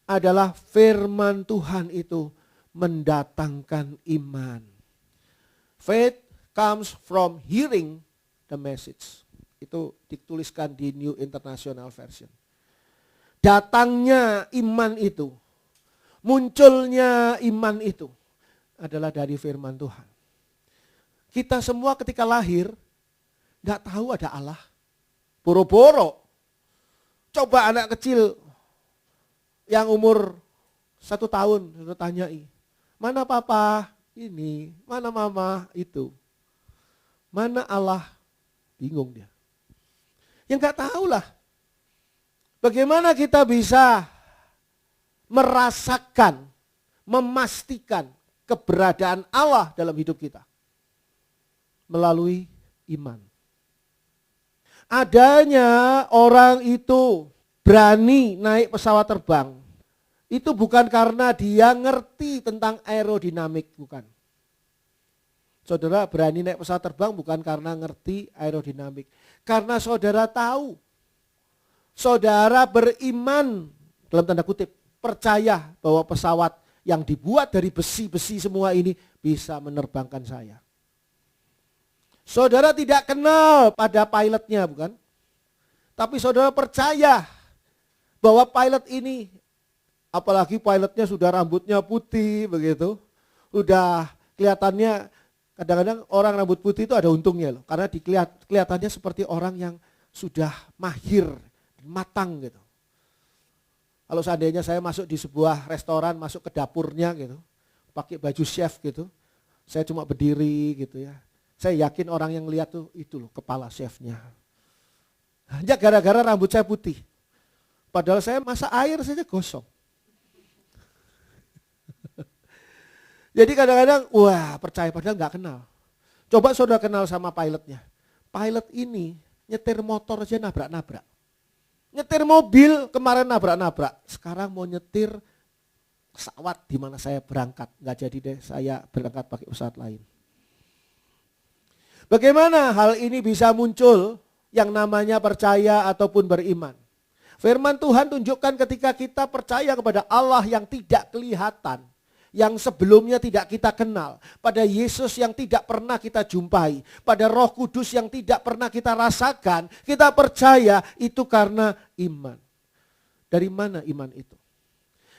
adalah firman Tuhan itu mendatangkan iman. Faith comes from hearing the message. Itu dituliskan di New International Version. Datangnya iman itu, munculnya iman itu adalah dari firman Tuhan. Kita semua ketika lahir gak tahu ada Allah. Boro-boro. Coba anak kecil yang umur 1 tahun, sudah tanyai, mana papa ini, mana mama itu, mana Allah, bingung dia. Yang gak tahu lah, bagaimana kita bisa merasakan, memastikan keberadaan Allah dalam hidup kita? Melalui iman. Adanya orang itu berani naik pesawat terbang, itu bukan karena dia ngerti tentang aerodinamik, bukan. Saudara berani naik pesawat terbang bukan karena ngerti aerodinamik. Karena saudara tahu, saudara beriman, dalam tanda kutip, percaya bahwa pesawat yang dibuat dari besi-besi semua ini bisa menerbangkan saya. Saudara tidak kenal pada pilotnya, bukan? Tapi saudara percaya bahwa pilot ini, apalagi pilotnya sudah rambutnya putih begitu, udah kelihatannya, kadang-kadang orang rambut putih itu ada untungnya loh, karena kelihatannya seperti orang yang sudah mahir, matang gitu. Kalau seandainya saya masuk di sebuah restoran, masuk ke dapurnya gitu, pakai baju chef gitu, saya cuma berdiri gitu ya. Saya yakin orang yang lihat tuh itu loh kepala chefnya. Hanya gara-gara rambut saya putih. Padahal saya masak air saja gosong. Jadi kadang-kadang, wah percaya padahal gak kenal. Coba saudara kenal sama pilotnya. Pilot ini nyetir motor aja nabrak-nabrak. Nyetir mobil kemarin nabrak-nabrak. Sekarang mau nyetir pesawat di mana saya berangkat. Gak jadi deh, saya berangkat pakai pesawat lain. Bagaimana hal ini bisa muncul? yang namanya percaya ataupun beriman. Firman Tuhan tunjukkan ketika kita percaya kepada Allah yang tidak kelihatan, yang sebelumnya tidak kita kenal, pada Yesus yang tidak pernah kita jumpai, pada Roh Kudus yang tidak pernah kita rasakan, kita percaya itu karena iman. Dari mana iman itu?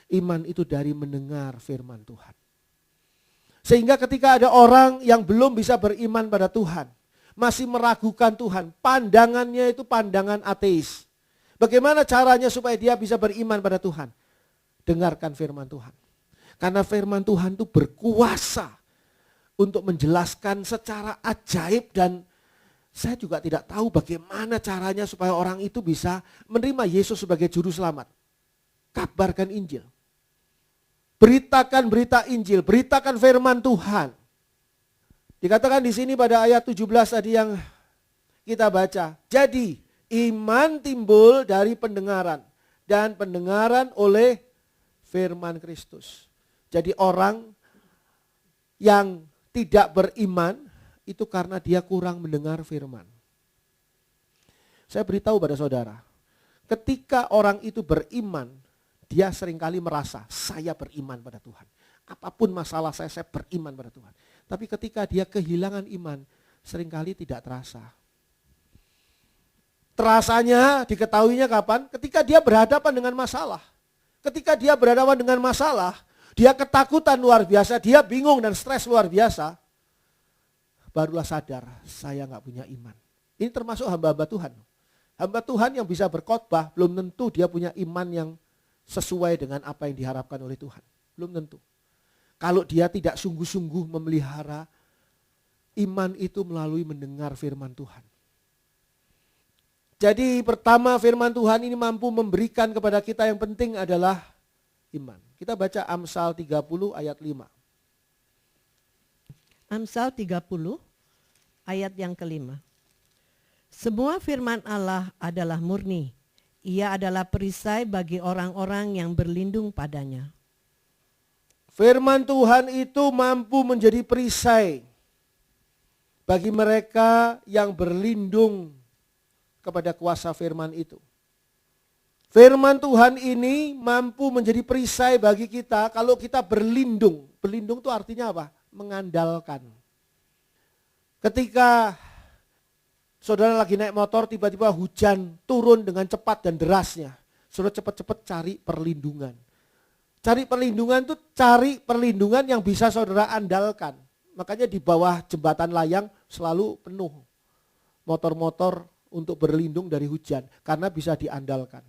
Iman itu dari mendengar firman Tuhan. Sehingga ketika ada orang yang belum bisa beriman pada Tuhan, masih meragukan Tuhan, pandangannya itu pandangan ateis. Bagaimana caranya supaya dia bisa beriman pada Tuhan? Dengarkan firman Tuhan. Karena firman Tuhan itu berkuasa untuk menjelaskan secara ajaib, dan saya juga tidak tahu bagaimana caranya supaya orang itu bisa menerima Yesus sebagai juru selamat. Kabarkan Injil. Beritakan berita Injil, beritakan firman Tuhan. Dikatakan di sini pada ayat 17 tadi yang kita baca. Jadi iman timbul dari pendengaran, dan pendengaran oleh firman Kristus. Jadi orang yang tidak beriman itu karena dia kurang mendengar firman. Saya beritahu pada saudara, ketika orang itu beriman, dia seringkali merasa, saya beriman pada Tuhan. Apapun masalah saya beriman pada Tuhan. Tapi ketika dia kehilangan iman, seringkali tidak terasa. Terasanya, diketahuinya kapan? Ketika dia berhadapan dengan masalah. Ketika dia berhadapan dengan masalah, dia ketakutan luar biasa, dia bingung dan stres luar biasa. Barulah sadar, saya gak punya iman. Ini termasuk hamba-hamba Tuhan. Hamba Tuhan yang bisa berkhotbah, belum tentu dia punya iman yang sesuai dengan apa yang diharapkan oleh Tuhan. Belum tentu. Kalau dia tidak sungguh-sungguh memelihara iman itu melalui mendengar firman Tuhan. Jadi pertama firman Tuhan ini mampu memberikan kepada kita yang penting adalah iman. Kita baca Amsal 30 ayat 5. Amsal 30 ayat yang kelima. Semua firman Allah adalah murni. Ia adalah perisai bagi orang-orang yang berlindung padanya. Firman Tuhan itu mampu menjadi perisai bagi mereka yang berlindung kepada kuasa firman itu. Firman Tuhan ini mampu menjadi perisai bagi kita kalau kita berlindung. Berlindung itu artinya apa? Mengandalkan. Ketika saudara lagi naik motor, tiba-tiba hujan turun dengan cepat dan derasnya. Saudara cepat-cepat cari perlindungan. Cari perlindungan itu cari perlindungan yang bisa saudara andalkan. Makanya di bawah jembatan layang selalu penuh motor-motor untuk berlindung dari hujan. Karena bisa diandalkan.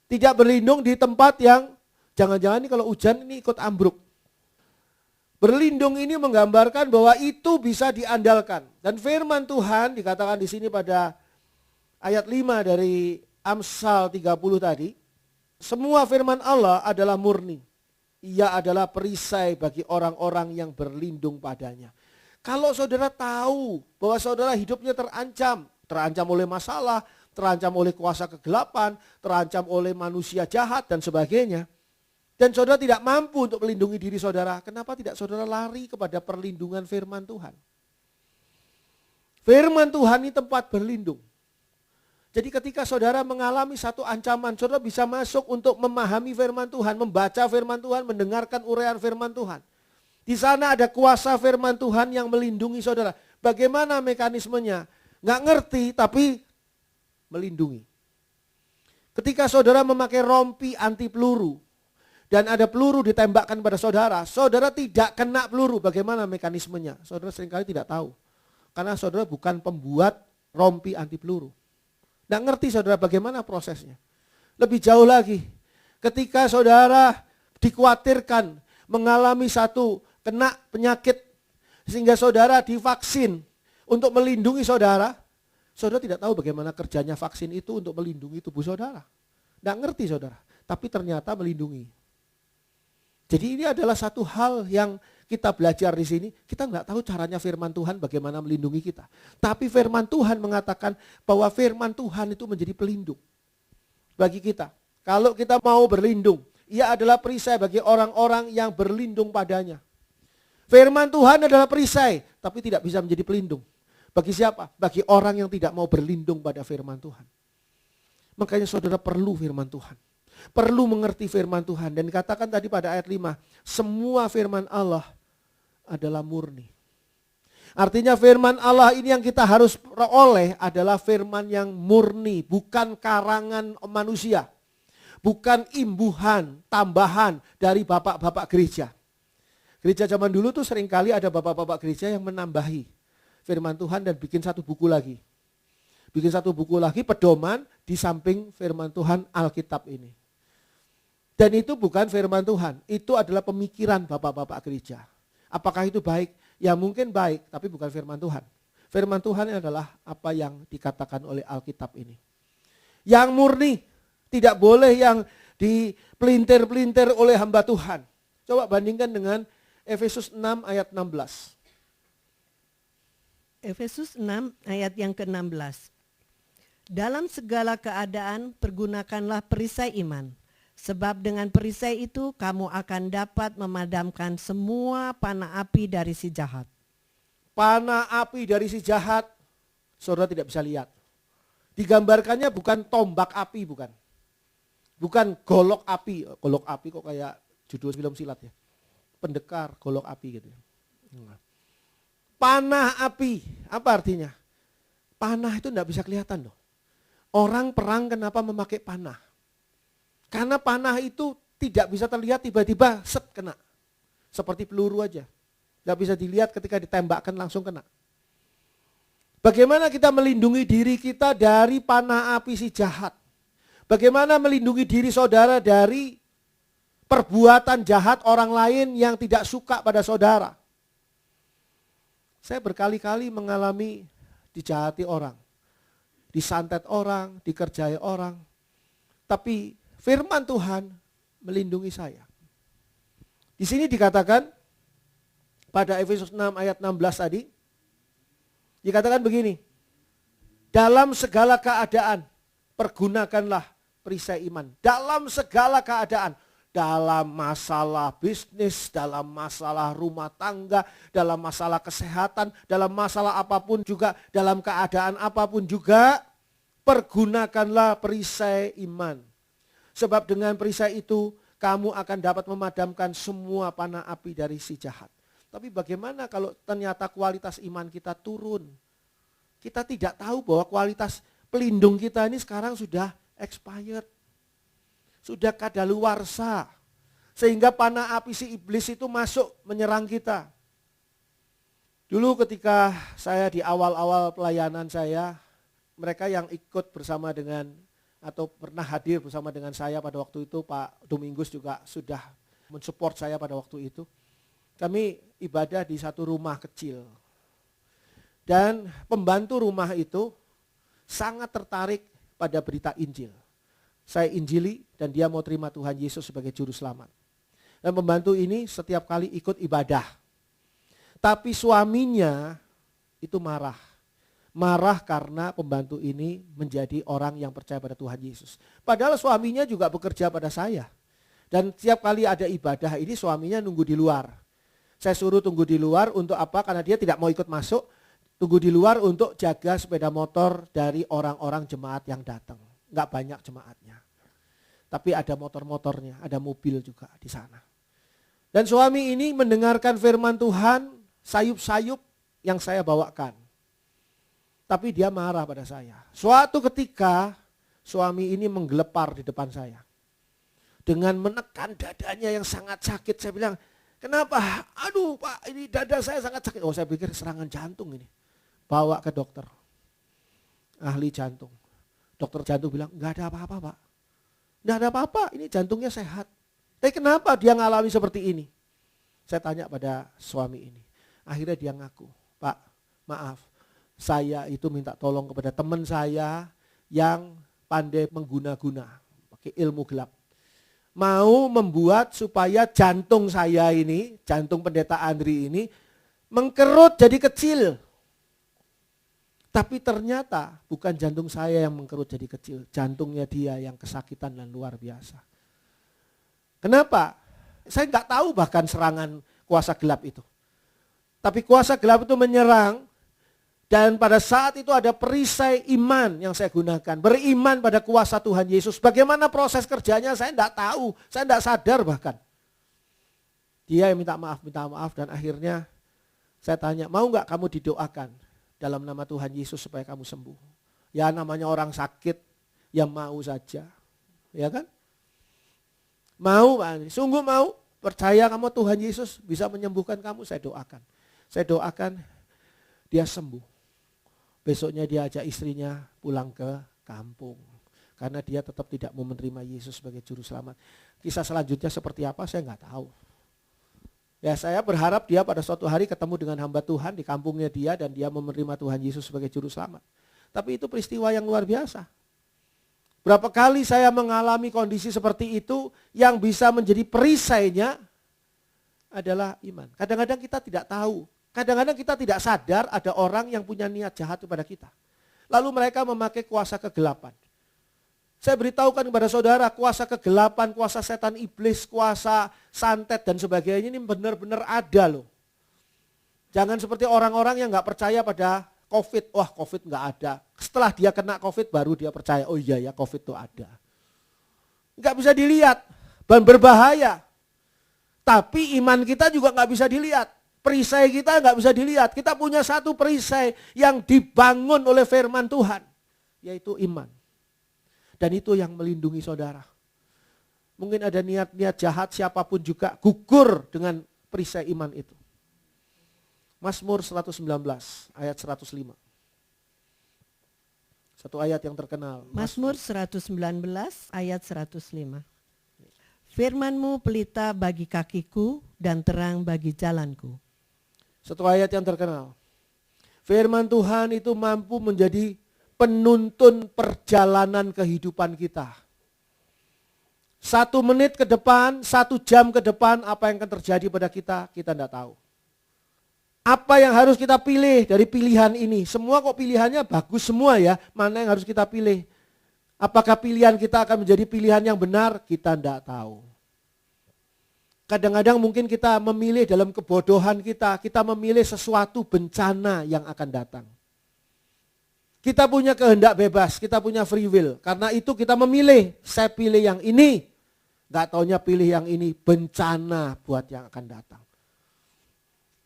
Tidak berlindung di tempat yang jangan-jangan ini kalau hujan ini ikut ambruk. Berlindung ini menggambarkan bahwa itu bisa diandalkan. Dan firman Tuhan dikatakan di sini pada ayat 5 dari Amsal 30 tadi. Semua firman Allah adalah murni. Ia adalah perisai bagi orang-orang yang berlindung padanya. Kalau saudara tahu bahwa saudara hidupnya terancam oleh masalah, terancam oleh kuasa kegelapan, terancam oleh manusia jahat dan sebagainya. Dan saudara tidak mampu untuk melindungi diri saudara. Kenapa tidak saudara lari kepada perlindungan firman Tuhan? Firman Tuhan ini tempat berlindung. Jadi ketika saudara mengalami satu ancaman, saudara bisa masuk untuk memahami firman Tuhan, membaca firman Tuhan, mendengarkan uraian firman Tuhan. Di sana ada kuasa firman Tuhan yang melindungi saudara. Bagaimana mekanismenya? Nggak ngerti tapi melindungi. Ketika saudara memakai rompi anti peluru, dan ada peluru ditembakkan pada saudara, saudara tidak kena peluru. Bagaimana mekanismenya? Saudara seringkali tidak tahu. Karena saudara bukan pembuat rompi anti peluru. Tidak ngerti saudara bagaimana prosesnya. Lebih jauh lagi, ketika saudara dikhawatirkan mengalami satu kena penyakit, sehingga saudara divaksin untuk melindungi saudara, saudara tidak tahu bagaimana kerjanya vaksin itu untuk melindungi tubuh saudara. Tidak ngerti saudara, tapi ternyata melindungi. Jadi ini adalah satu hal yang kita belajar di sini. Kita nggak tahu caranya firman Tuhan bagaimana melindungi kita. Tapi firman Tuhan mengatakan bahwa firman Tuhan itu menjadi pelindung bagi kita. Kalau kita mau berlindung, ia adalah perisai bagi orang-orang yang berlindung padanya. Firman Tuhan adalah perisai, tapi tidak bisa menjadi pelindung. Bagi siapa? Bagi orang yang tidak mau berlindung pada firman Tuhan. Makanya saudara perlu firman Tuhan. Perlu mengerti firman Tuhan. Dan dikatakan tadi pada ayat 5, semua firman Allah adalah murni. Artinya firman Allah ini yang kita harus peroleh adalah firman yang murni, bukan karangan manusia. Bukan imbuhan, tambahan dari bapak-bapak gereja. Gereja zaman dulu tuh seringkali ada bapak-bapak gereja yang menambahi firman Tuhan dan bikin satu buku lagi. Bikin satu buku lagi pedoman di samping firman Tuhan Alkitab ini. Dan itu bukan firman Tuhan, itu adalah pemikiran bapak-bapak gereja. Apakah itu baik? Ya mungkin baik, tapi bukan firman Tuhan. Firman Tuhan adalah apa yang dikatakan oleh Alkitab ini. Yang murni, tidak boleh yang dipelintir-pelintir oleh hamba Tuhan. Coba bandingkan dengan Efesus 6 ayat 16. Efesus 6 ayat yang ke-16. Dalam segala keadaan pergunakanlah perisai iman. Sebab dengan perisai itu kamu akan dapat memadamkan semua panah api dari si jahat. Panah api dari si jahat, saudara tidak bisa lihat. Digambarkannya bukan tombak api, bukan. Bukan golok api. Golok api kok kayak judul film silat ya. Pendekar, golok api gitu. Panah api, apa artinya? Panah itu tidak bisa kelihatan loh. Orang perang kenapa memakai panah? Karena panah itu tidak bisa terlihat tiba-tiba set kena. Seperti peluru aja. Tidak bisa dilihat ketika ditembakkan langsung kena. Bagaimana kita melindungi diri kita dari panah api si jahat? Bagaimana melindungi diri saudara dari perbuatan jahat orang lain yang tidak suka pada saudara? Saya berkali-kali mengalami dijahati orang. Disantet orang, dikerjai orang. Tapi firman Tuhan melindungi saya. Di sini dikatakan pada Efesus 6 ayat 16 tadi, dikatakan begini, dalam segala keadaan pergunakanlah perisai iman. Dalam segala keadaan, dalam masalah bisnis, dalam masalah rumah tangga, dalam masalah kesehatan, dalam masalah apapun juga, dalam keadaan apapun juga, pergunakanlah perisai iman. Sebab dengan perisai itu kamu akan dapat memadamkan semua panah api dari si jahat. Tapi bagaimana kalau ternyata kualitas iman kita turun? Kita tidak tahu bahwa kualitas pelindung kita ini sekarang sudah expired. Sudah kadaluarsa. Sehingga panah api si iblis itu masuk menyerang kita. Dulu ketika saya di awal-awal pelayanan saya, mereka yang ikut bersama dengan atau pernah hadir bersama dengan saya pada waktu itu, Pak Domingus juga sudah mensupport saya pada waktu itu. Kami ibadah di satu rumah kecil. Dan pembantu rumah itu sangat tertarik pada berita Injil. Saya injili dan dia mau terima Tuhan Yesus sebagai juru selamat. Dan pembantu ini setiap kali ikut ibadah. Tapi suaminya itu marah. Marah karena pembantu ini menjadi orang yang percaya pada Tuhan Yesus. Padahal suaminya juga bekerja pada saya. Dan setiap kali ada ibadah ini suaminya nunggu di luar. Saya suruh tunggu di luar untuk apa? Karena dia tidak mau ikut masuk. Tunggu di luar untuk jaga sepeda motor dari orang-orang jemaat yang datang. Enggak banyak jemaatnya. Tapi ada motor-motornya, ada mobil juga di sana. Dan suami ini mendengarkan firman Tuhan, sayup-sayup yang saya bawakan. Tapi dia marah pada saya. Suatu ketika suami ini menggelepar di depan saya. Dengan menekan dadanya yang sangat sakit. Saya bilang, kenapa? Aduh Pak, ini dada saya sangat sakit. Oh saya pikir serangan jantung ini. Bawa ke dokter. Ahli jantung. Dokter jantung bilang, enggak ada apa-apa Pak. Enggak ada apa-apa, ini jantungnya sehat. Tapi kenapa dia ngalami seperti ini? Saya tanya pada suami ini. Akhirnya dia ngaku, Pak maaf. Saya itu minta tolong kepada teman saya yang pandai mengguna-guna, pakai ilmu gelap. Mau membuat supaya jantung saya ini, jantung pendeta Andri ini, mengkerut jadi kecil. Tapi ternyata bukan jantung saya yang mengkerut jadi kecil, jantungnya dia yang kesakitan dan luar biasa. Kenapa? Saya nggak tahu bahkan serangan kuasa gelap itu. Tapi kuasa gelap itu menyerang. Dan pada saat itu ada perisai iman yang saya gunakan. Beriman pada kuasa Tuhan Yesus. Bagaimana proses kerjanya saya tidak tahu. Saya tidak sadar bahkan. Dia yang minta maaf. Dan akhirnya saya tanya, mau nggak kamu didoakan dalam nama Tuhan Yesus supaya kamu sembuh? Ya namanya orang sakit, ya mau saja. Ya kan? Mau Pak, sungguh mau. Percaya kamu Tuhan Yesus bisa menyembuhkan kamu, saya doakan. Saya doakan dia sembuh. Besoknya dia ajak istrinya pulang ke kampung. Karena dia tetap tidak mau menerima Yesus sebagai juru selamat. Kisah selanjutnya seperti apa saya nggak tahu. Ya saya berharap dia pada suatu hari ketemu dengan hamba Tuhan di kampungnya dia dan dia menerima Tuhan Yesus sebagai juru selamat. Tapi itu peristiwa yang luar biasa. Berapa kali saya mengalami kondisi seperti itu yang bisa menjadi perisainya adalah iman. Kadang-kadang kita tidak tahu. Kadang-kadang kita tidak sadar ada orang yang punya niat jahat kepada kita. Lalu mereka memakai kuasa kegelapan. Saya beritahukan kepada saudara, kuasa kegelapan, kuasa setan iblis, kuasa santet dan sebagainya ini benar-benar ada loh. Jangan seperti orang-orang yang gak percaya pada COVID. Wah COVID gak ada. Setelah dia kena COVID baru dia percaya, oh iya ya COVID itu ada. Gak bisa dilihat dan berbahaya. Tapi iman kita juga gak bisa dilihat. Perisai kita nggak bisa dilihat. Kita punya satu perisai yang dibangun oleh firman Tuhan. Yaitu iman. Dan itu yang melindungi saudara. Mungkin ada niat-niat jahat siapapun juga gugur dengan perisai iman itu. Mazmur 119 ayat 105. Satu ayat yang terkenal. Mazmur 119 ayat 105. Firman-Mu pelita bagi kakiku dan terang bagi jalanku. Satu ayat yang terkenal. Firman Tuhan itu mampu menjadi penuntun perjalanan kehidupan kita. 1 menit ke depan, 1 jam ke depan apa yang akan terjadi pada kita tidak tahu. Apa yang harus kita pilih dari pilihan ini? Semua kok pilihannya bagus semua ya. Mana yang harus kita pilih? Apakah pilihan kita akan menjadi pilihan yang benar? Kita tidak tahu. Kadang-kadang mungkin kita memilih dalam kebodohan kita memilih sesuatu bencana yang akan datang. Kita punya kehendak bebas, kita punya free will. Karena itu kita memilih, saya pilih yang ini. Gak taunya pilih yang ini, bencana buat yang akan datang.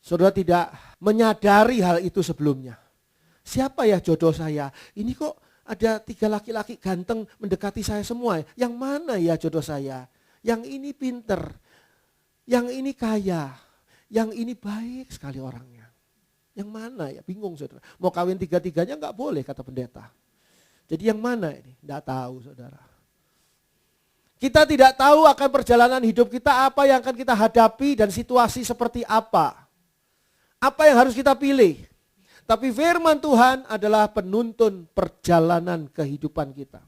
Saudara tidak menyadari hal itu sebelumnya. Siapa ya jodoh saya? Ini kok ada 3 laki-laki ganteng mendekati saya semua. Yang mana ya jodoh saya? Yang ini pinter. Yang ini kaya, yang ini baik sekali orangnya. Yang mana ya? Bingung saudara. Mau kawin 3-3-nya nggak boleh kata pendeta. Jadi yang mana ini? Nggak tahu saudara. Kita tidak tahu akan perjalanan hidup kita apa yang akan kita hadapi dan situasi seperti apa. Apa yang harus kita pilih. Tapi firman Tuhan adalah penuntun perjalanan kehidupan kita.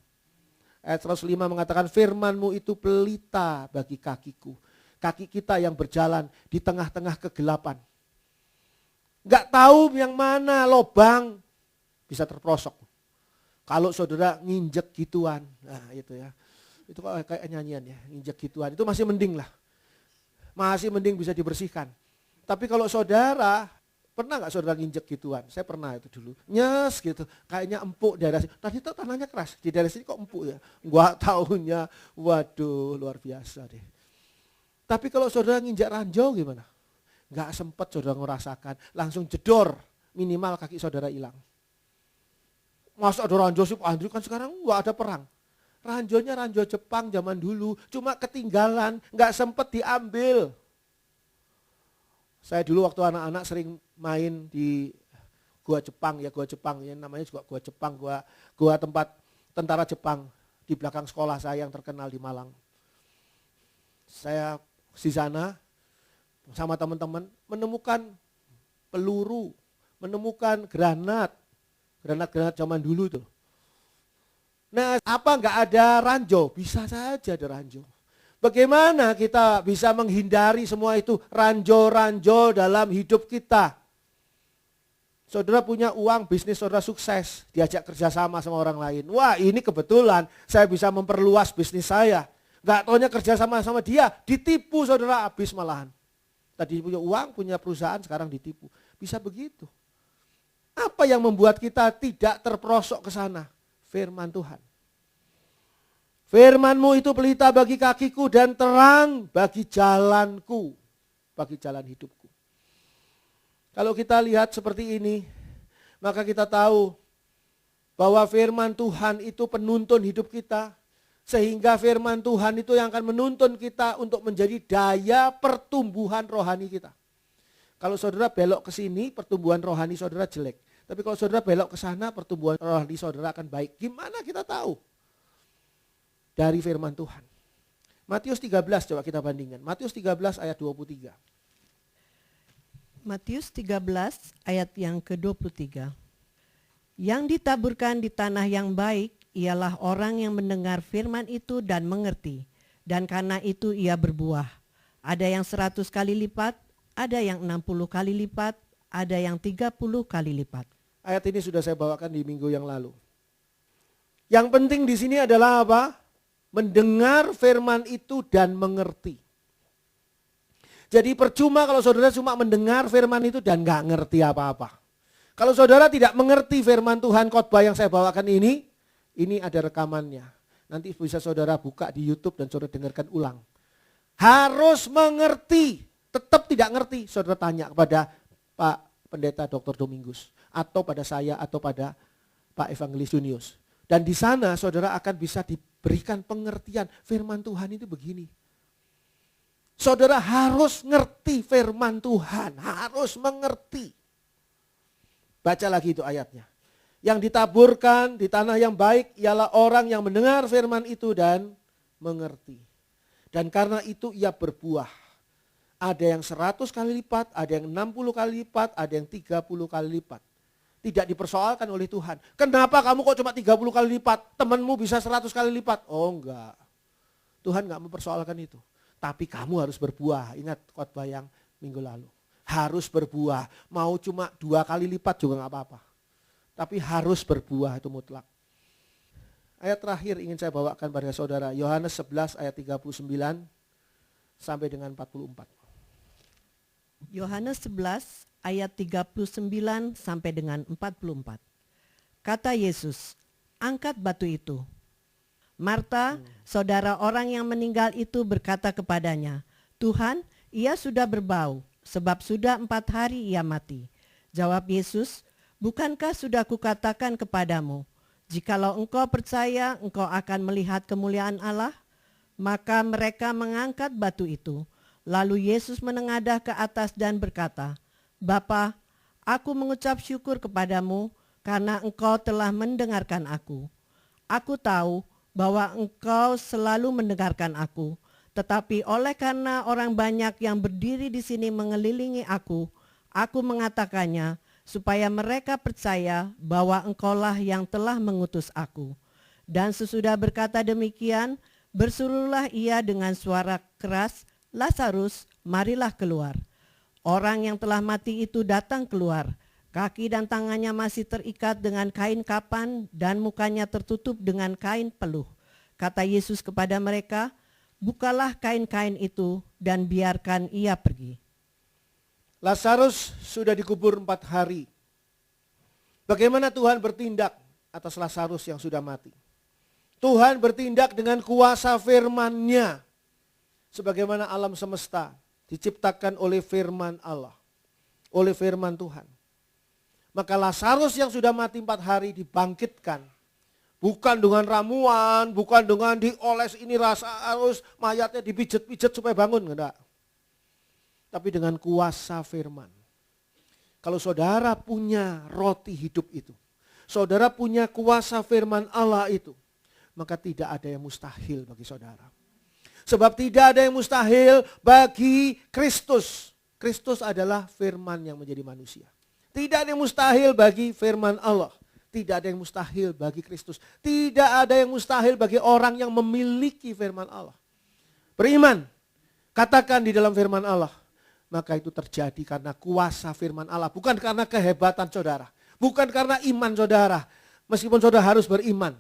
Ayat 105 mengatakan firman-Mu itu pelita bagi kakiku. Kaki kita yang berjalan di tengah-tengah kegelapan. Gak tahu yang mana lobang bisa terprosok. Kalau saudara nginjek gituan, nah itu ya. Itu kayak nyanyian ya, nginjek gituan. Itu masih mending lah. Masih mending bisa dibersihkan. Tapi kalau saudara, pernah gak saudara nginjek gituan? Saya pernah itu dulu. Nyes gitu, kayaknya empuk daerah sini. Tadi itu tanahnya keras, di daerah sini kok empuk ya? Gak tahunya, waduh luar biasa deh. Tapi kalau saudara nginjak ranjau gimana? Gak sempat saudara ngerasakan, langsung jedor, minimal kaki saudara hilang. Masa ada ranjau sih Pak Andri, kan sekarang gak ada perang. Ranjaunya ranjau Jepang zaman dulu, cuma ketinggalan, gak sempat diambil. Saya dulu waktu anak-anak sering main di Gua Jepang ya namanya juga Gua Jepang, gua tempat tentara Jepang di belakang sekolah saya yang terkenal di Malang. Saya di sana sama teman-teman menemukan peluru, menemukan granat zaman dulu tuh. Nah, apa nggak ada ranjau? Bisa saja ada ranjau. Bagaimana kita bisa menghindari semua itu ranjau-ranjau dalam hidup kita? Saudara punya uang, bisnis saudara sukses, diajak kerjasama sama orang lain. Wah, ini kebetulan saya bisa memperluas bisnis saya. Gak taunya kerja sama dia, ditipu saudara, habis malahan. Tadi punya uang, punya perusahaan, sekarang ditipu. Bisa begitu. Apa yang membuat kita tidak terperosok ke sana? Firman Tuhan. Firman-Mu itu pelita bagi kakiku dan terang bagi jalanku, bagi jalan hidupku. Kalau kita lihat seperti ini, maka kita tahu bahwa firman Tuhan itu penuntun hidup kita. Sehingga firman Tuhan itu yang akan menuntun kita untuk menjadi daya pertumbuhan rohani kita. Kalau saudara belok ke sini, pertumbuhan rohani saudara jelek. Tapi kalau saudara belok ke sana, pertumbuhan rohani saudara akan baik. Gimana kita tahu? Dari firman Tuhan. Matius 13 coba kita bandingkan. Matius 13 ayat 23. Matius 13 ayat yang ke-23. Yang ditaburkan di tanah yang baik ialah orang yang mendengar firman itu dan mengerti. Dan karena itu ia berbuah. Ada yang 100 kali lipat, ada yang 60 kali lipat, ada yang 30 kali lipat. Ayat ini sudah saya bawakan di minggu yang lalu. Yang penting di sini adalah apa? Mendengar firman itu dan mengerti. Jadi percuma kalau saudara cuma mendengar firman itu dan gak ngerti apa-apa. Kalau saudara tidak mengerti firman Tuhan khotbah yang saya bawakan ini ada rekamannya. Nanti bisa saudara buka di YouTube dan saudara dengarkan ulang. Harus mengerti. Tetap tidak ngerti, saudara tanya kepada Pak Pendeta Dr. Domingus. Atau pada saya atau pada Pak Evangelis Junius. Dan di sana saudara akan bisa diberikan pengertian. Firman Tuhan itu begini. Saudara harus ngerti firman Tuhan. Harus mengerti. Baca lagi itu ayatnya. Yang ditaburkan di tanah yang baik ialah orang yang mendengar firman itu dan mengerti. Dan karena itu ia berbuah. Ada yang 100 kali lipat, ada yang 60 kali lipat, ada yang 30 kali lipat. Tidak dipersoalkan oleh Tuhan. Kenapa kamu kok cuma 30 kali lipat? Temanmu bisa 100 kali lipat. Oh enggak. Tuhan enggak mempersoalkan itu. Tapi kamu harus berbuah. Ingat khotbah yang minggu lalu. Harus berbuah. Mau cuma 2 kali lipat juga enggak apa-apa. Tapi harus berbuah itu mutlak. Ayat terakhir ingin saya bawakan pada saudara. Yohanes 11 ayat 39 sampai dengan 44. Yohanes 11 ayat 39 sampai dengan 44. Kata Yesus, angkat batu itu. Marta, saudara orang yang meninggal itu berkata kepadanya, Tuhan, ia sudah berbau, sebab sudah 4 hari ia mati. Jawab Yesus, bukankah sudah kukatakan kepadamu, jikalau engkau percaya, engkau akan melihat kemuliaan Allah? Maka mereka mengangkat batu itu. Lalu Yesus menengadah ke atas dan berkata, Bapa, aku mengucap syukur kepadamu karena engkau telah mendengarkan aku. Aku tahu bahwa engkau selalu mendengarkan aku, tetapi oleh karena orang banyak yang berdiri di sini mengelilingi aku mengatakannya, supaya mereka percaya bahwa engkaulah yang telah mengutus aku. Dan sesudah berkata demikian, berserulah ia dengan suara keras, Lazarus, marilah keluar. Orang yang telah mati itu datang keluar. Kaki dan tangannya masih terikat dengan kain kapan dan mukanya tertutup dengan kain peluh. Kata Yesus kepada mereka, bukalah kain-kain itu dan biarkan ia pergi. Lazarus sudah dikubur 4 hari. Bagaimana Tuhan bertindak atas Lazarus yang sudah mati? Tuhan bertindak dengan kuasa firman-Nya. Sebagaimana alam semesta diciptakan oleh firman Allah. Oleh firman Tuhan. Maka Lazarus yang sudah mati 4 hari dibangkitkan. Bukan dengan ramuan, bukan dengan dioles ini Lazarus, mayatnya dipijat-pijat supaya bangun. Enggak. Tapi dengan kuasa firman. Kalau saudara punya roti hidup itu, saudara punya kuasa firman Allah itu, maka tidak ada yang mustahil bagi saudara. Sebab tidak ada yang mustahil bagi Kristus. Kristus adalah firman yang menjadi manusia. Tidak ada yang mustahil bagi firman Allah. Tidak ada yang mustahil bagi Kristus. Tidak ada yang mustahil bagi orang yang memiliki firman Allah. Beriman, katakan di dalam firman Allah. Maka itu terjadi karena kuasa firman Allah. Bukan karena kehebatan saudara. Bukan karena iman saudara. Meskipun saudara harus beriman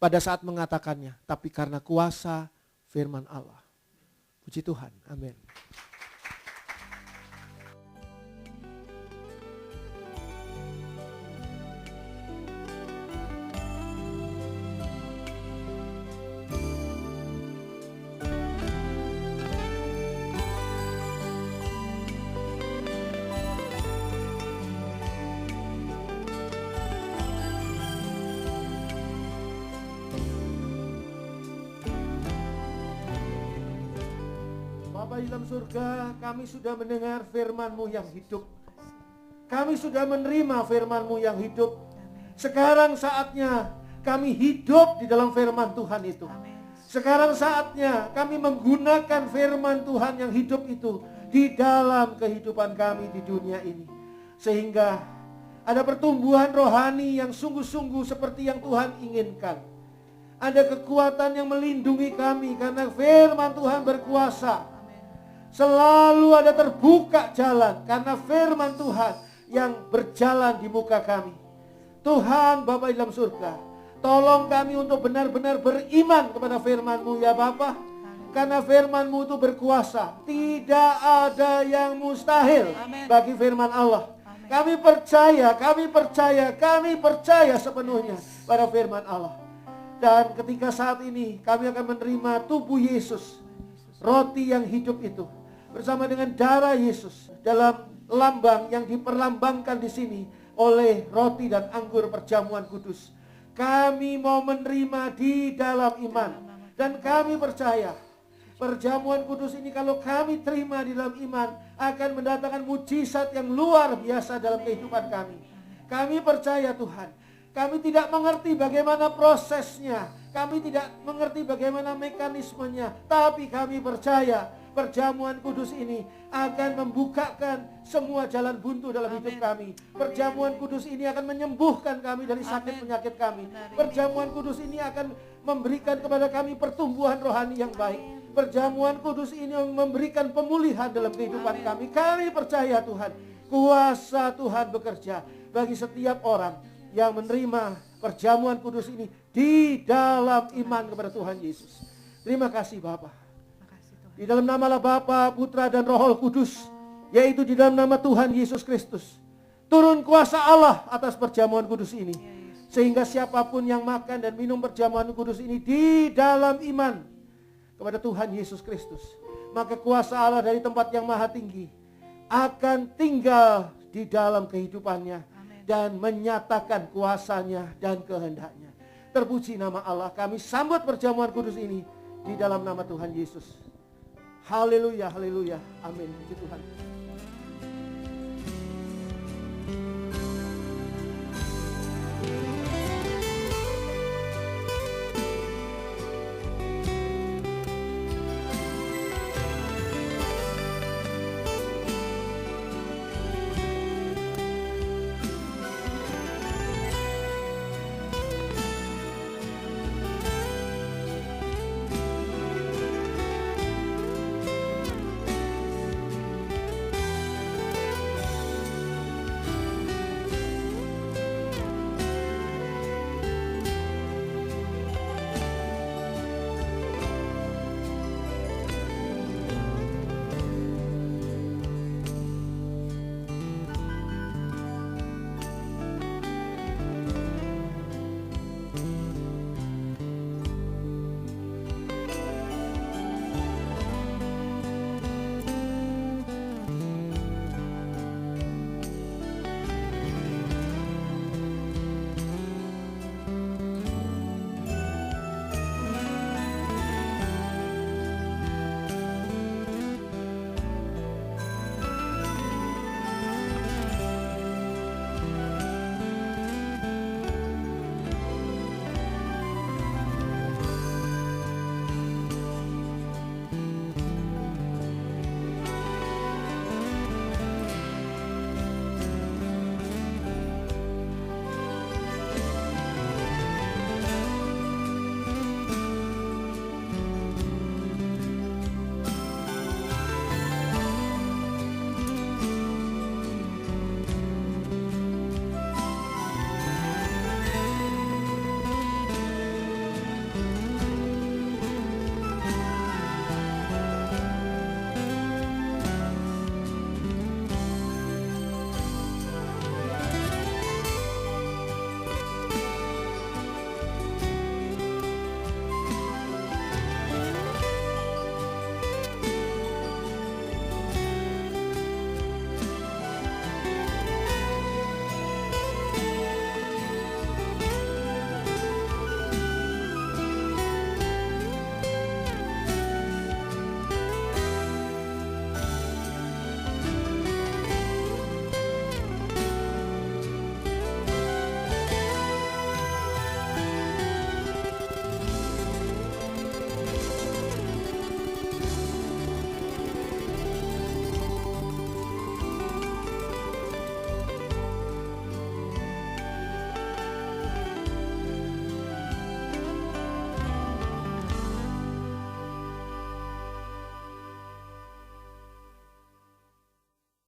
pada saat mengatakannya. Tapi karena kuasa firman Allah. Puji Tuhan. Amin. Bapa di dalam surga, kami sudah mendengar firman-Mu yang hidup. Kami sudah menerima firman-Mu yang hidup. Sekarang saatnya kami hidup di dalam firman Tuhan itu. Sekarang saatnya kami menggunakan firman Tuhan yang hidup itu di dalam kehidupan kami di dunia ini. Sehingga ada pertumbuhan rohani yang sungguh-sungguh seperti yang Tuhan inginkan. Ada kekuatan yang melindungi kami karena firman Tuhan berkuasa. Selalu ada terbuka jalan karena firman Tuhan yang berjalan di muka kami. Tuhan Bapa di dalam surga, tolong kami untuk benar-benar beriman kepada firman-Mu ya Bapa. Karena firman-Mu itu berkuasa. Tidak ada yang mustahil bagi firman Allah. Kami percaya sepenuhnya pada firman Allah. Dan ketika saat ini kami akan menerima tubuh Yesus, roti yang hidup itu, bersama dengan darah Yesus dalam lambang yang diperlambangkan di sini oleh roti dan anggur perjamuan kudus. Kami mau menerima di dalam iman. Dan kami percaya perjamuan kudus ini kalau kami terima di dalam iman akan mendatangkan mujizat yang luar biasa dalam kehidupan kami. Kami percaya Tuhan. Kami tidak mengerti bagaimana prosesnya. Kami tidak mengerti bagaimana mekanismenya. Tapi kami percaya perjamuan kudus ini akan membukakan semua jalan buntu dalam hidup kami. Perjamuan kudus ini akan menyembuhkan kami dari sakit penyakit kami. Perjamuan kudus ini akan memberikan kepada kami pertumbuhan rohani yang baik. Perjamuan kudus ini memberikan pemulihan dalam kehidupan kami. Kami percaya Tuhan, kuasa Tuhan bekerja bagi setiap orang yang menerima perjamuan kudus ini di dalam iman kepada Tuhan Yesus. Terima kasih Bapa. Di dalam nama Bapa, Putra dan Roh Kudus, yaitu di dalam nama Tuhan Yesus Kristus, turun kuasa Allah atas perjamuan kudus ini. Sehingga siapapun yang makan dan minum perjamuan kudus ini di dalam iman kepada Tuhan Yesus Kristus, maka kuasa Allah dari tempat yang maha tinggi akan tinggal di dalam kehidupannya dan menyatakan kuasanya dan kehendaknya. Terpuji nama Allah. Kami sambut perjamuan kudus ini di dalam nama Tuhan Yesus. Haleluya, haleluya. Amin. Puji Tuhan.